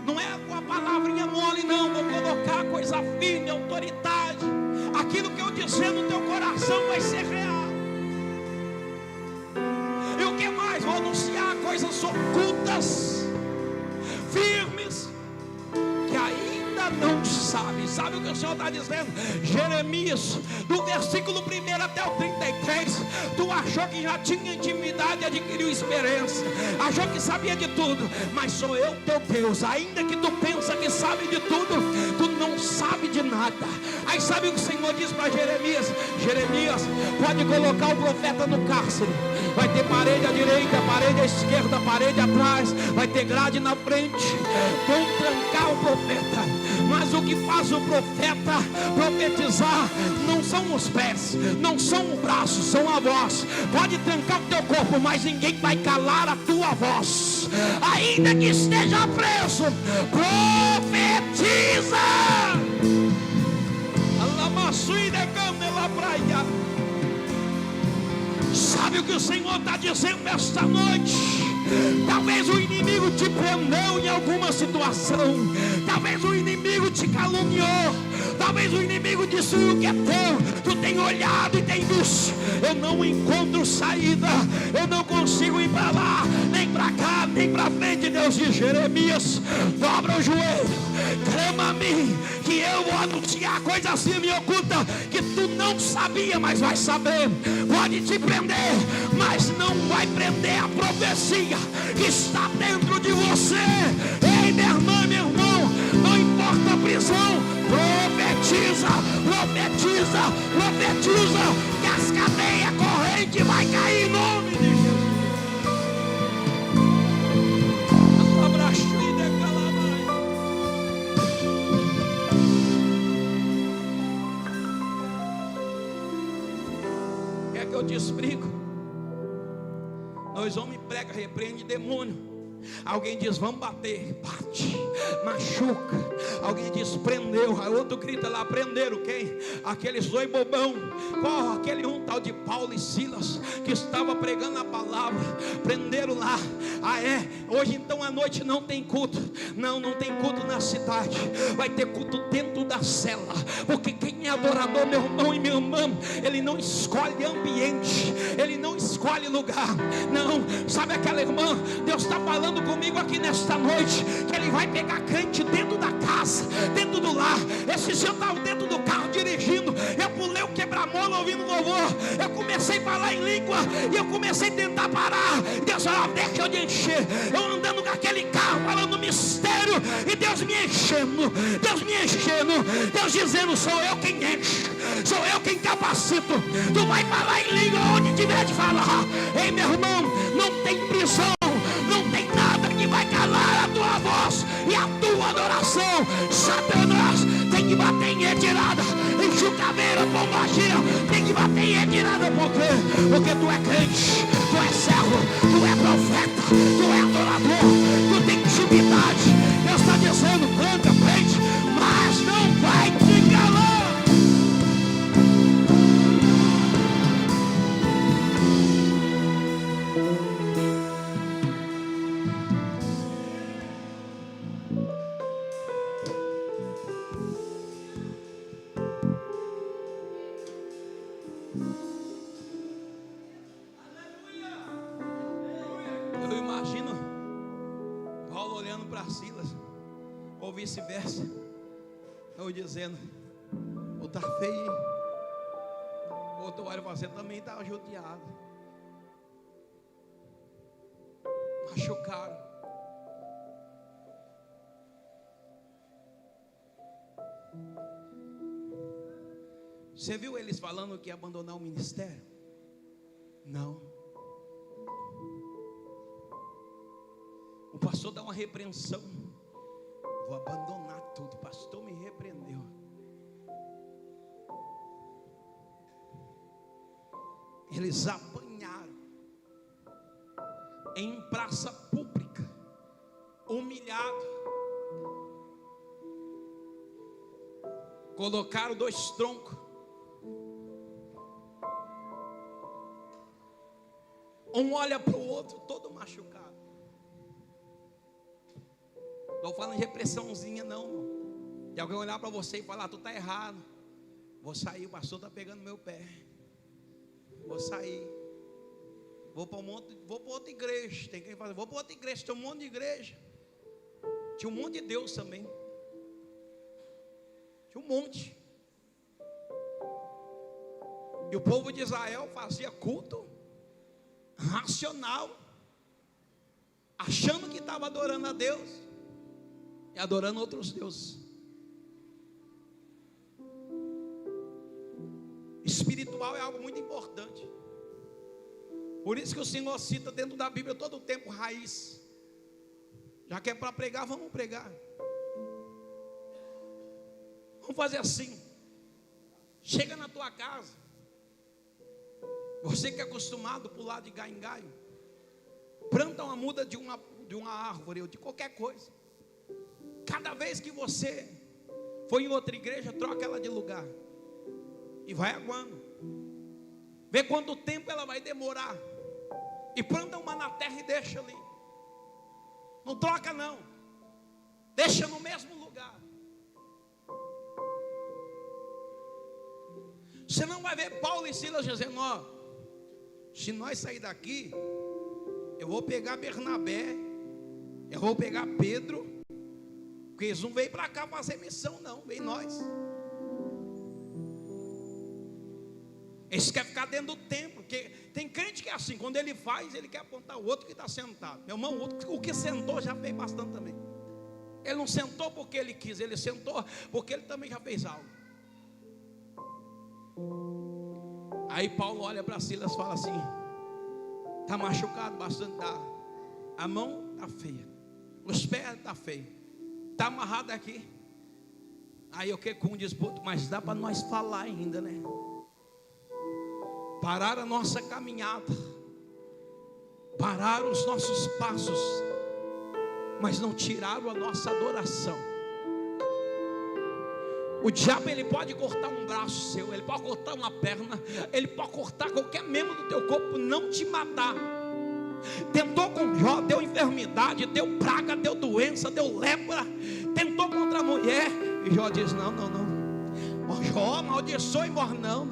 Não é com a palavrinha mole, não. Vou colocar coisa firme, autoridade. Aquilo que eu dizer no teu coração vai ser real. E o que mais? Vou anunciar coisas ocultas, firmes, que ainda não sabe. Sabe o que o Senhor está dizendo? Jeremias, do versículo 1 até o 33, tu achou que já tinha intimidade, adquiriu experiência, achou que sabia de tudo, mas sou eu teu Deus. Ainda que tu pensa que sabe de tudo, tu não sabe de nada. Aí sabe o que o Senhor diz para Jeremias? Jeremias, pode colocar o profeta no cárcere. Vai ter parede à direita, parede à esquerda, parede atrás, vai ter grade na frente. Vão trancar o profeta. Mas o que faz o profeta profetizar não são os pés, não são os braços, são a voz. Pode trancar o teu corpo, mas ninguém vai calar a tua voz. Ainda que esteja preso, profetiza. Sabe o que o Senhor está dizendo esta noite? Talvez o inimigo te prendeu em alguma situação. Talvez o inimigo te caluniou. Talvez o inimigo disse o que é teu. Tu tem olhado e tem visto. Eu não encontro saída. Eu não consigo ir para lá, nem para cá, nem para frente. Deus diz: Jeremias, dobra o joelho, clama a mim, que eu vou anunciar coisa assim me oculta, que tu não sabia, mas vai saber. Pode te prender, mas não vai prender a profecia que está dentro de você. Ei, minha irmã, meu irmão, não importa a prisão, profetiza, profetiza, profetiza, que as cadeias correntes vai cair em nome de Jesus. Quer que eu te explico? Nós homens prega, repreende demônio. Alguém diz: vamos bater, bate, machuca. Alguém diz: prendeu. Aí outro grita lá: prenderam quem? Aqueles dois bobão. Qual? Aquele um tal de Paulo e Silas, que estava pregando a palavra. Prenderam lá. Ah, é? Hoje então à noite não tem culto. Não tem culto na cidade. Vai ter culto dentro da cela. Porque quem é adorador, meu irmão e minha irmã, ele não escolhe ambiente, ele não escolhe lugar. Não, sabe aquela irmã? Deus está falando comigo aqui nesta noite, que ele vai pegar crente dentro da casa, dentro do lar. Esse dia eu estava dentro do carro dirigindo, eu pulei o quebra-mola ouvindo louvor, eu comecei a falar em língua, e eu comecei a tentar parar. Deus falou: deixa eu de encher. Eu andando com aquele carro, falando mistério, e Deus me enchendo, Deus me enchendo, Deus dizendo: sou eu quem enche, sou eu quem capacito. Tu vai falar em língua onde tiver de falar. Ei, meu irmão, não tem prisão, não tem nada que vai calar a tua voz e a tua adoração. Satanás tem que bater em retirada, em chucaveira, pombagira, tem que bater em retirada. Por quê? Porque tu é crente, tu é servo, tu é profeta, tu é adorador, tu tem intimidade. Deus está dizendo: canta, crente, mas não vai te calar. Eu imagino Paulo olhando para Silas, ou vice-versa, ou dizendo: ou tá feio, ou tu olha, você também está judiado, machucaram. Você viu eles falando que ia abandonar o ministério? Não. O pastor dá uma repreensão: vou abandonar tudo, o pastor me repreendeu. Eles apanharam em praça pública, humilhado. Colocaram 2 troncos, um olha para o outro todo machucado. Não estou falando de repressãozinha não, irmão. De alguém olhar para você e falar: tu está errado, vou sair, o pastor está pegando meu pé, vou sair, vou para outra igreja. Tem quem fala: vou para outra igreja, tem um monte de igreja. Tinha um monte de Deus também, tinha um monte. E o povo de Israel fazia culto racional, achando que estava adorando a Deus e adorando outros deuses. Espiritual é algo muito importante. Por isso que o Senhor cita dentro da Bíblia todo o tempo raiz. Já que é para pregar, vamos pregar. Vamos fazer assim. Chega na tua casa, você que é acostumado a pular de galho em galho, planta uma muda de uma árvore ou de qualquer coisa. Cada vez que você for em outra igreja, troca ela de lugar e vai aguando. Vê quanto tempo ela vai demorar, e planta uma na terra e deixa ali. Não troca não. Deixa no mesmo lugar. Você não vai ver Paulo e Silas dizendo: ó, se nós sair daqui, eu vou pegar Bernabé, eu vou pegar Pedro, porque eles não veio para cá fazer missão não, vem nós. Eles querem ficar dentro do templo, porque tem crente que é assim, quando ele faz, ele quer apontar o outro que está sentado. Meu irmão, o que sentou já fez bastante também. Ele não sentou porque ele quis, ele sentou porque ele também já fez algo. Aí Paulo olha para Silas e fala assim: está machucado bastante, tá? A mão está feia, os pés estão feios, está amarrado aqui. Aí eu que com um disputo, mas dá para nós falar ainda, né? Parar a nossa caminhada, parar os nossos passos, mas não tiraram a nossa adoração. O diabo, ele pode cortar um braço seu, ele pode cortar uma perna, ele pode cortar qualquer membro do teu corpo, não te matar. Tentou com Jó, deu enfermidade, deu praga, deu doença, deu lepra. Tentou contra a mulher, e Jó diz: não. Jó, amaldiçoe e morre. Não.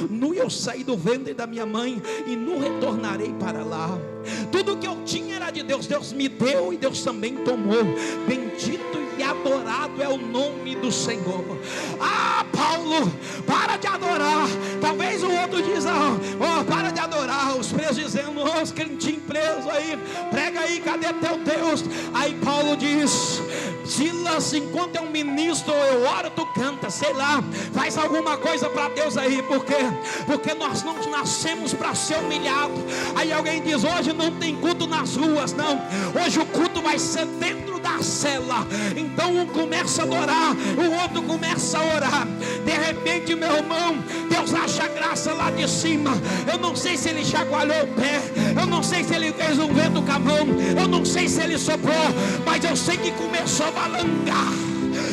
Nu eu saí do ventre da minha mãe e nu retornarei para lá. Tudo que eu tinha era de Deus, Deus me deu e Deus também tomou. Bendito e adorado é o nome do Senhor. Ah, Paulo, para de adorar. Talvez o outro diz: para de adorar. Os presos dizendo: os crentinhos presos aí, prega aí, cadê teu Deus? Aí Paulo diz: Silas, enquanto é um ministro, eu oro, tu canta, sei lá, faz alguma coisa para Deus aí. Por quê? Porque nós não nascemos para ser humilhado. Aí alguém diz: hoje não tem culto nas ruas. Não, hoje o culto vai ser dentro da cela. Então um começa a adorar, o outro começa a orar. De repente, meu irmão, Deus acha graça lá de cima. Eu não sei se ele chacoalhou o pé, eu não sei se ele fez um vento com a mão, eu não sei se ele soprou, mas eu sei que começou a balangar.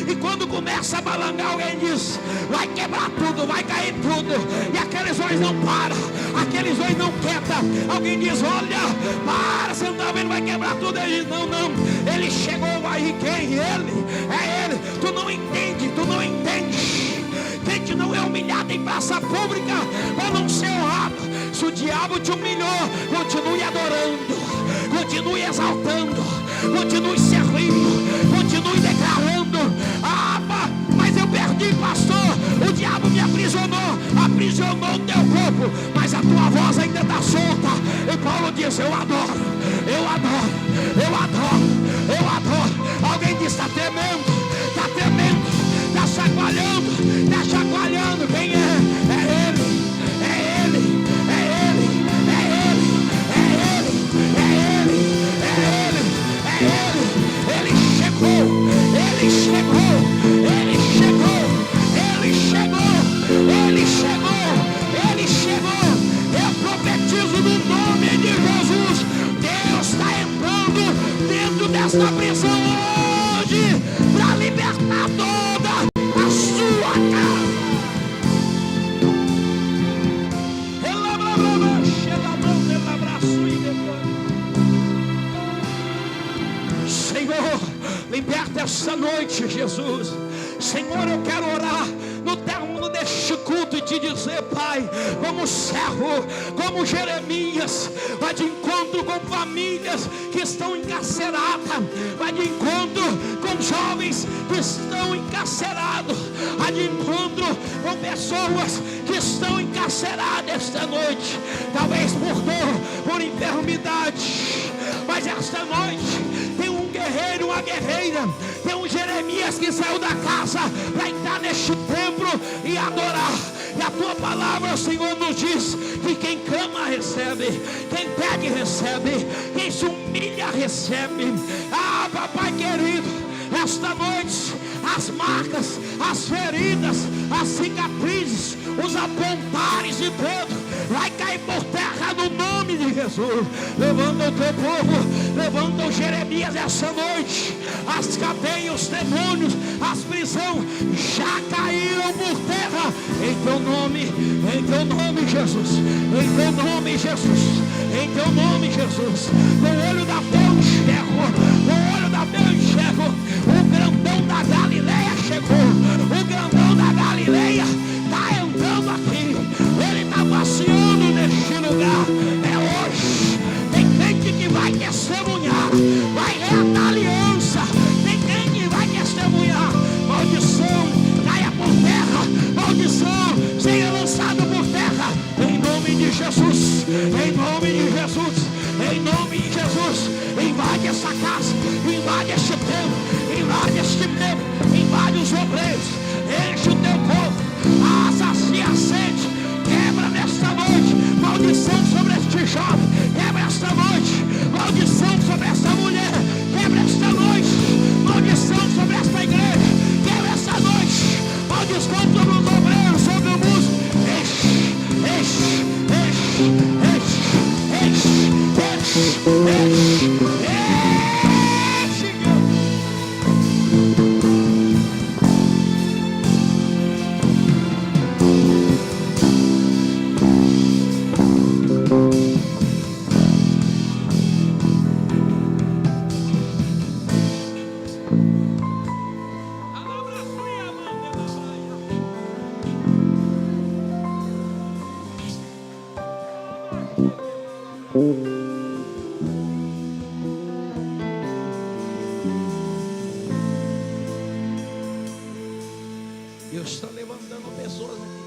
E quando começa a balangar, alguém diz: vai quebrar tudo, vai cair tudo. E aqueles dois não param, aqueles dois não quietam. Alguém diz: olha, para, você não está vendo, vai quebrar tudo. Ele diz: não, ele chegou aí. Quem? Ele, é ele. Tu não entende. Gente não é humilhado em praça pública para não ser honrado. Se o diabo te humilhou, continue adorando, continue exaltando, continue servindo, continue declarando: mas eu perdi, pastor, o diabo me aprisionou o teu corpo, mas a tua voz ainda está solta. E Paulo diz: eu adoro. Alguém diz: está tremendo, está chacoalhando. Quem é? É ele. Ele chegou. Eu profetizo no nome de Jesus. Deus está entrando dentro desta prisão hoje para libertar toda a sua casa. Senhor, liberta essa noite, Jesus. Senhor, eu quero orar no término deste culto e te dizer: Pai, como servo, como Jeremias, vai de encontro com famílias que estão encarceradas, vai de encontro com jovens que estão encarcerados, vai de encontro com pessoas que estão encarceradas esta noite, talvez por dor, por enfermidade. Mas esta noite tem um guerreiro, uma guerreira, tem um Jeremias que saiu da casa para entrar neste templo e adorar. E a tua palavra, Senhor, nos diz que quem clama recebe, quem pede recebe, quem se humilha recebe. Ah, papai querido, esta noite as marcas, as feridas, as cicatrizes, os apontares de dedo vai cair por terra no nome de Jesus. Levanta o teu povo, levanta o Jeremias essa noite. As cadeias, os demônios, as prisões já caíram por terra em teu nome, em teu nome, Jesus, em teu nome, Jesus, em teu nome, Jesus. Com o olho da fé eu enxergo, com o olho da fé eu enxergo. O grandão da Galileia chegou, o grandão da Galileia está entrando aqui, ele está passeando neste lugar. É hoje. Tem crente que vai testemunhar, vai reatar aliança. Tem crente que vai testemunhar. Maldição caia por terra, maldição seja lançada por terra, em nome de Jesus, em nome de Jesus, em nome de Jesus. Invade essa casa, invade este tempo, invade este tempo, invade os obreiros, enche o teu povo, sacia a sede, quebra nesta noite maldição sobre este jovem, quebra esta noite maldição sobre esta mulher, quebra esta noite maldição sobre esta igreja, quebra esta noite maldição sobre os obreiros, sobre o músico. Deus está levantando pessoas aqui.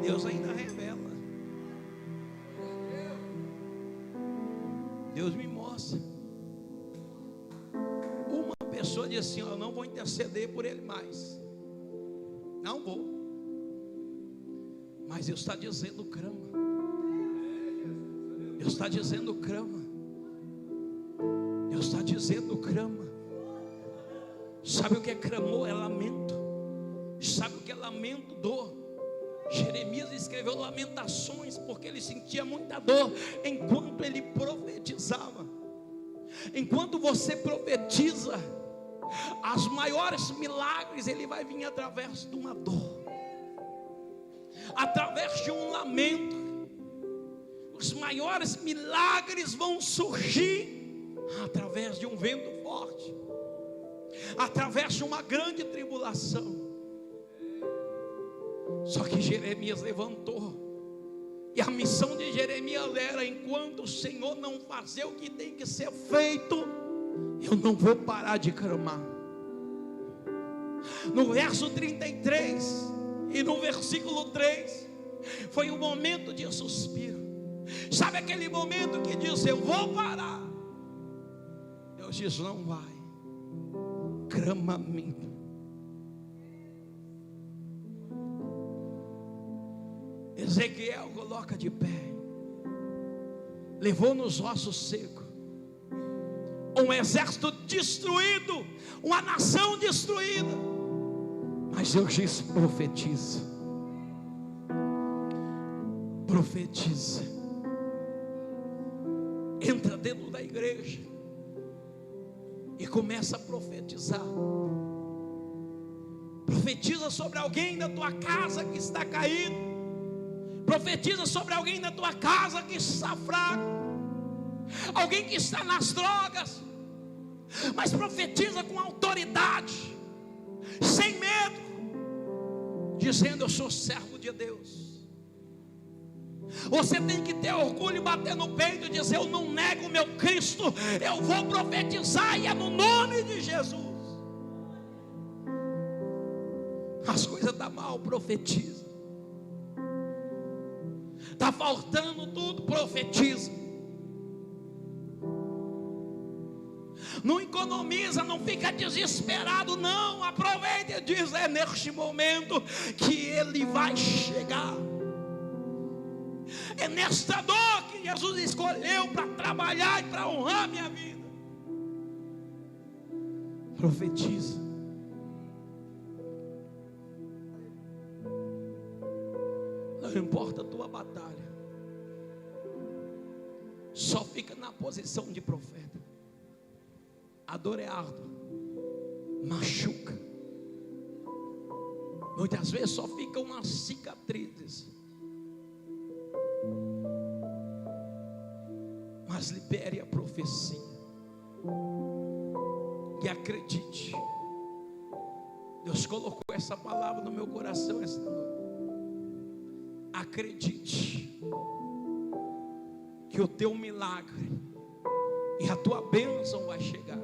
Deus ainda revela. Deus me mostra. Uma pessoa diz assim: eu não vou interceder por ele mais. Não vou. Mas Deus está dizendo clama. Deus está dizendo clama. Deus está dizendo clama. Sabe o que é clamor? É lamento. Sabe o que é lamento? Dor. Jeremias escreveu lamentações porque ele sentia muita dor enquanto ele profetizava. Enquanto você profetiza, as maiores milagres ele vai vir através de uma dor, através de um lamento. Os maiores milagres vão surgir através de um vento forte, através de uma grande tribulação. Só que Jeremias levantou, e a missão de Jeremias era: enquanto o Senhor não fazer o que tem que ser feito, eu não vou parar de clamar. No verso 33 e no versículo 3 foi um momento de suspiro. Sabe aquele momento que diz: eu vou parar? Deus diz: não vai, clama a mim. Ezequiel coloca de pé, levou nos ossos secos, um exército destruído, uma nação destruída. Mas Deus diz: profetiza, profetiza. Entra dentro da igreja e começa a profetizar. Profetiza sobre alguém da tua casa que está caído. Profetiza sobre alguém da tua casa que está fraco, alguém que está nas drogas. Mas profetiza com autoridade, sem medo, dizendo: eu sou servo de Deus. Você tem que ter orgulho e bater no peito e dizer: eu não nego o meu Cristo, eu vou profetizar, e é no nome de Jesus. As coisas estão mal, profetiza. Está faltando tudo, profetiza. Não economiza, não fica desesperado, não. Aproveita e diz: é neste momento que Ele vai chegar. É nesta dor que Jesus escolheu para trabalhar e para honrar a minha vida. Profetiza. Não importa a tua batalha, só fica na posição de profeta. A dor é árdua, machuca. Muitas vezes só ficam umas cicatrizes. Mas libere a profecia. E acredite. Deus colocou essa palavra no meu coração esta noite. Acredite que o teu milagre e a tua bênção vai chegar.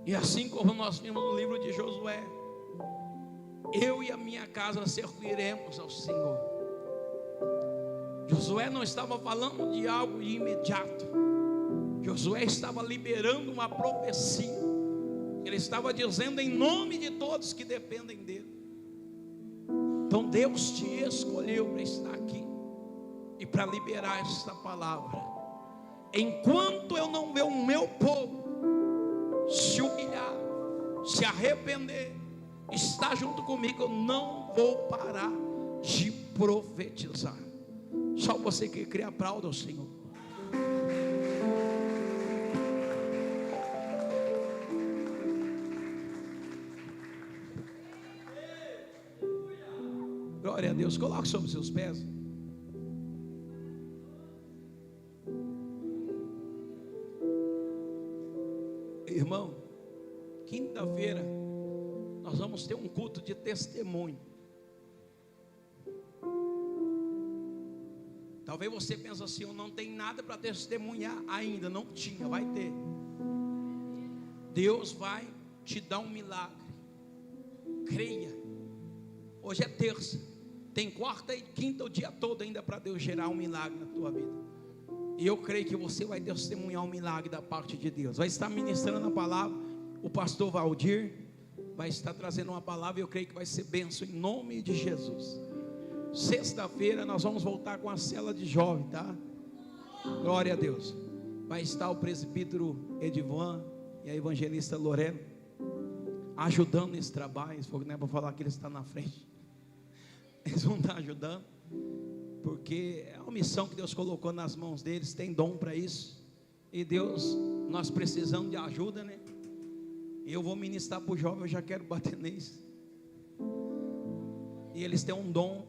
E assim como nós vimos no livro de Josué, eu e a minha casa serviremos ao Senhor. Josué não estava falando de algo imediato. Josué estava liberando uma profecia. Ele estava dizendo em nome de todos que dependem dele. Então Deus te escolheu para estar aqui e para liberar esta palavra. Enquanto eu não ver o meu povo se humilhar, se arrepender, estar junto comigo, eu não vou parar de profetizar. Só você que crê, aplauda o Senhor. Glória a Deus. Coloque sobre os seus pés. Irmão, quinta-feira nós vamos ter um culto de testemunho. Talvez você pense assim: eu não tenho nada para testemunhar ainda. Não tinha, vai ter. Deus vai te dar um milagre. Creia. Hoje é terça, tem quarta e quinta o dia todo ainda para Deus gerar um milagre na tua vida. E eu creio que você vai testemunhar um milagre da parte de Deus. Vai estar ministrando a palavra o pastor Valdir, vai estar trazendo uma palavra, e eu creio que vai ser bênção em nome de Jesus. Sexta-feira nós vamos voltar com a cela de jovem, tá? Glória a Deus. Vai estar o presbítero Edivan e a evangelista Lorena ajudando nesse trabalho. Não é para falar que eles estão na frente. Eles vão estar ajudando, porque é uma missão que Deus colocou nas mãos deles. Tem dom para isso. E Deus, nós precisamos de ajuda, né? E eu vou ministrar para o jovem, eu já quero bater neles. E eles têm um dom,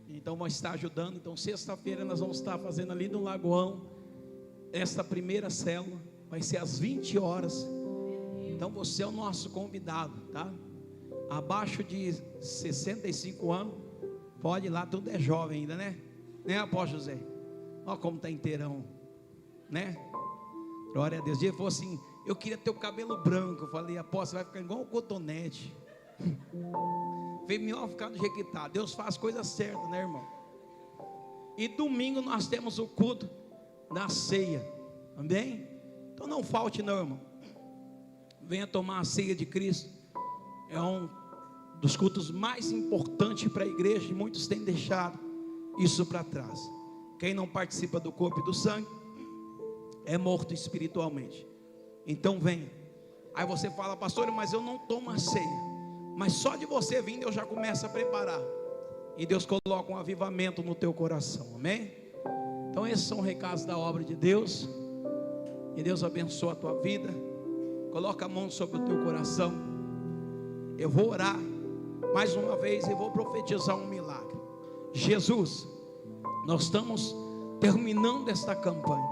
então vão estar ajudando. Então sexta-feira nós vamos estar fazendo ali no Lagoão esta primeira célula. Vai ser às 20 horas. Então você é o nosso convidado, tá? Abaixo de 65 anos, pode ir lá, tudo é jovem ainda, né? Né, apóstolo José? Olha como está inteirão, né? Glória a Deus. Ele falou assim: eu queria ter o cabelo branco. Eu falei: apóstolo, vai ficar igual um cotonete. Veio melhor ficar do jeito que está. Deus faz coisas certas, né, irmão? E domingo nós temos o culto da ceia, amém? Então não falte não, irmão. Venha tomar a ceia de Cristo. É um dos cultos mais importantes para a igreja, e muitos têm deixado isso para trás. Quem não participa do corpo e do sangue é morto espiritualmente. Então venha. Aí você fala: pastor, mas eu não tomo a ceia. Mas só de você vindo eu já começo a preparar, e Deus coloca um avivamento no teu coração, amém? Então esses são recados da obra de Deus. E Deus abençoe a tua vida. Coloca a mão sobre o teu coração. Eu vou orar mais uma vez e vou profetizar um milagre. Jesus, nós estamos terminando esta campanha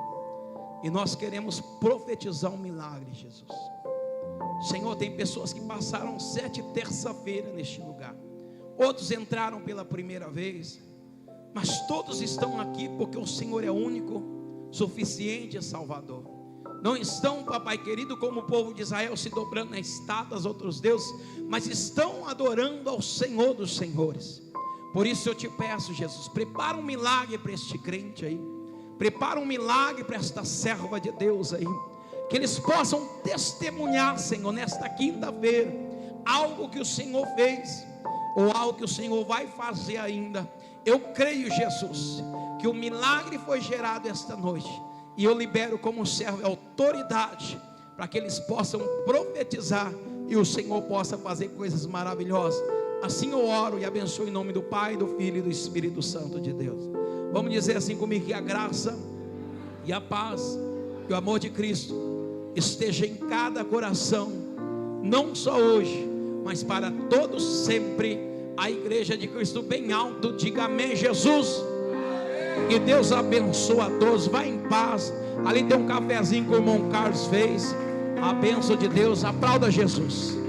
e nós queremos profetizar um milagre, Jesus. Senhor, tem pessoas que passaram 7 terça-feira neste lugar. Outros entraram pela primeira vez, mas todos estão aqui porque o Senhor é único, suficiente e Salvador. Não estão, papai querido, como o povo de Israel, se dobrando na estátuas, outros deuses, mas estão adorando ao Senhor dos senhores. Por isso eu te peço, Jesus, prepara um milagre para este crente aí. Prepara um milagre para esta serva de Deus aí. Que eles possam testemunhar, Senhor, nesta quinta-feira, algo que o Senhor fez, ou algo que o Senhor vai fazer ainda. Eu creio, Jesus, que o milagre foi gerado esta noite. E eu libero como servo autoridade, para que eles possam profetizar, e o Senhor possa fazer coisas maravilhosas. Assim eu oro e abençoo em nome do Pai, do Filho e do Espírito Santo de Deus. Vamos dizer assim comigo: que a graça e a paz e o amor de Cristo esteja em cada coração não só hoje, mas para todos sempre. A igreja de Cristo bem alto, diga amém, Jesus. Que Deus abençoe a todos. Vá em paz. Ali tem um cafezinho que o irmão Carlos fez. A bênção de Deus. Aplauda Jesus.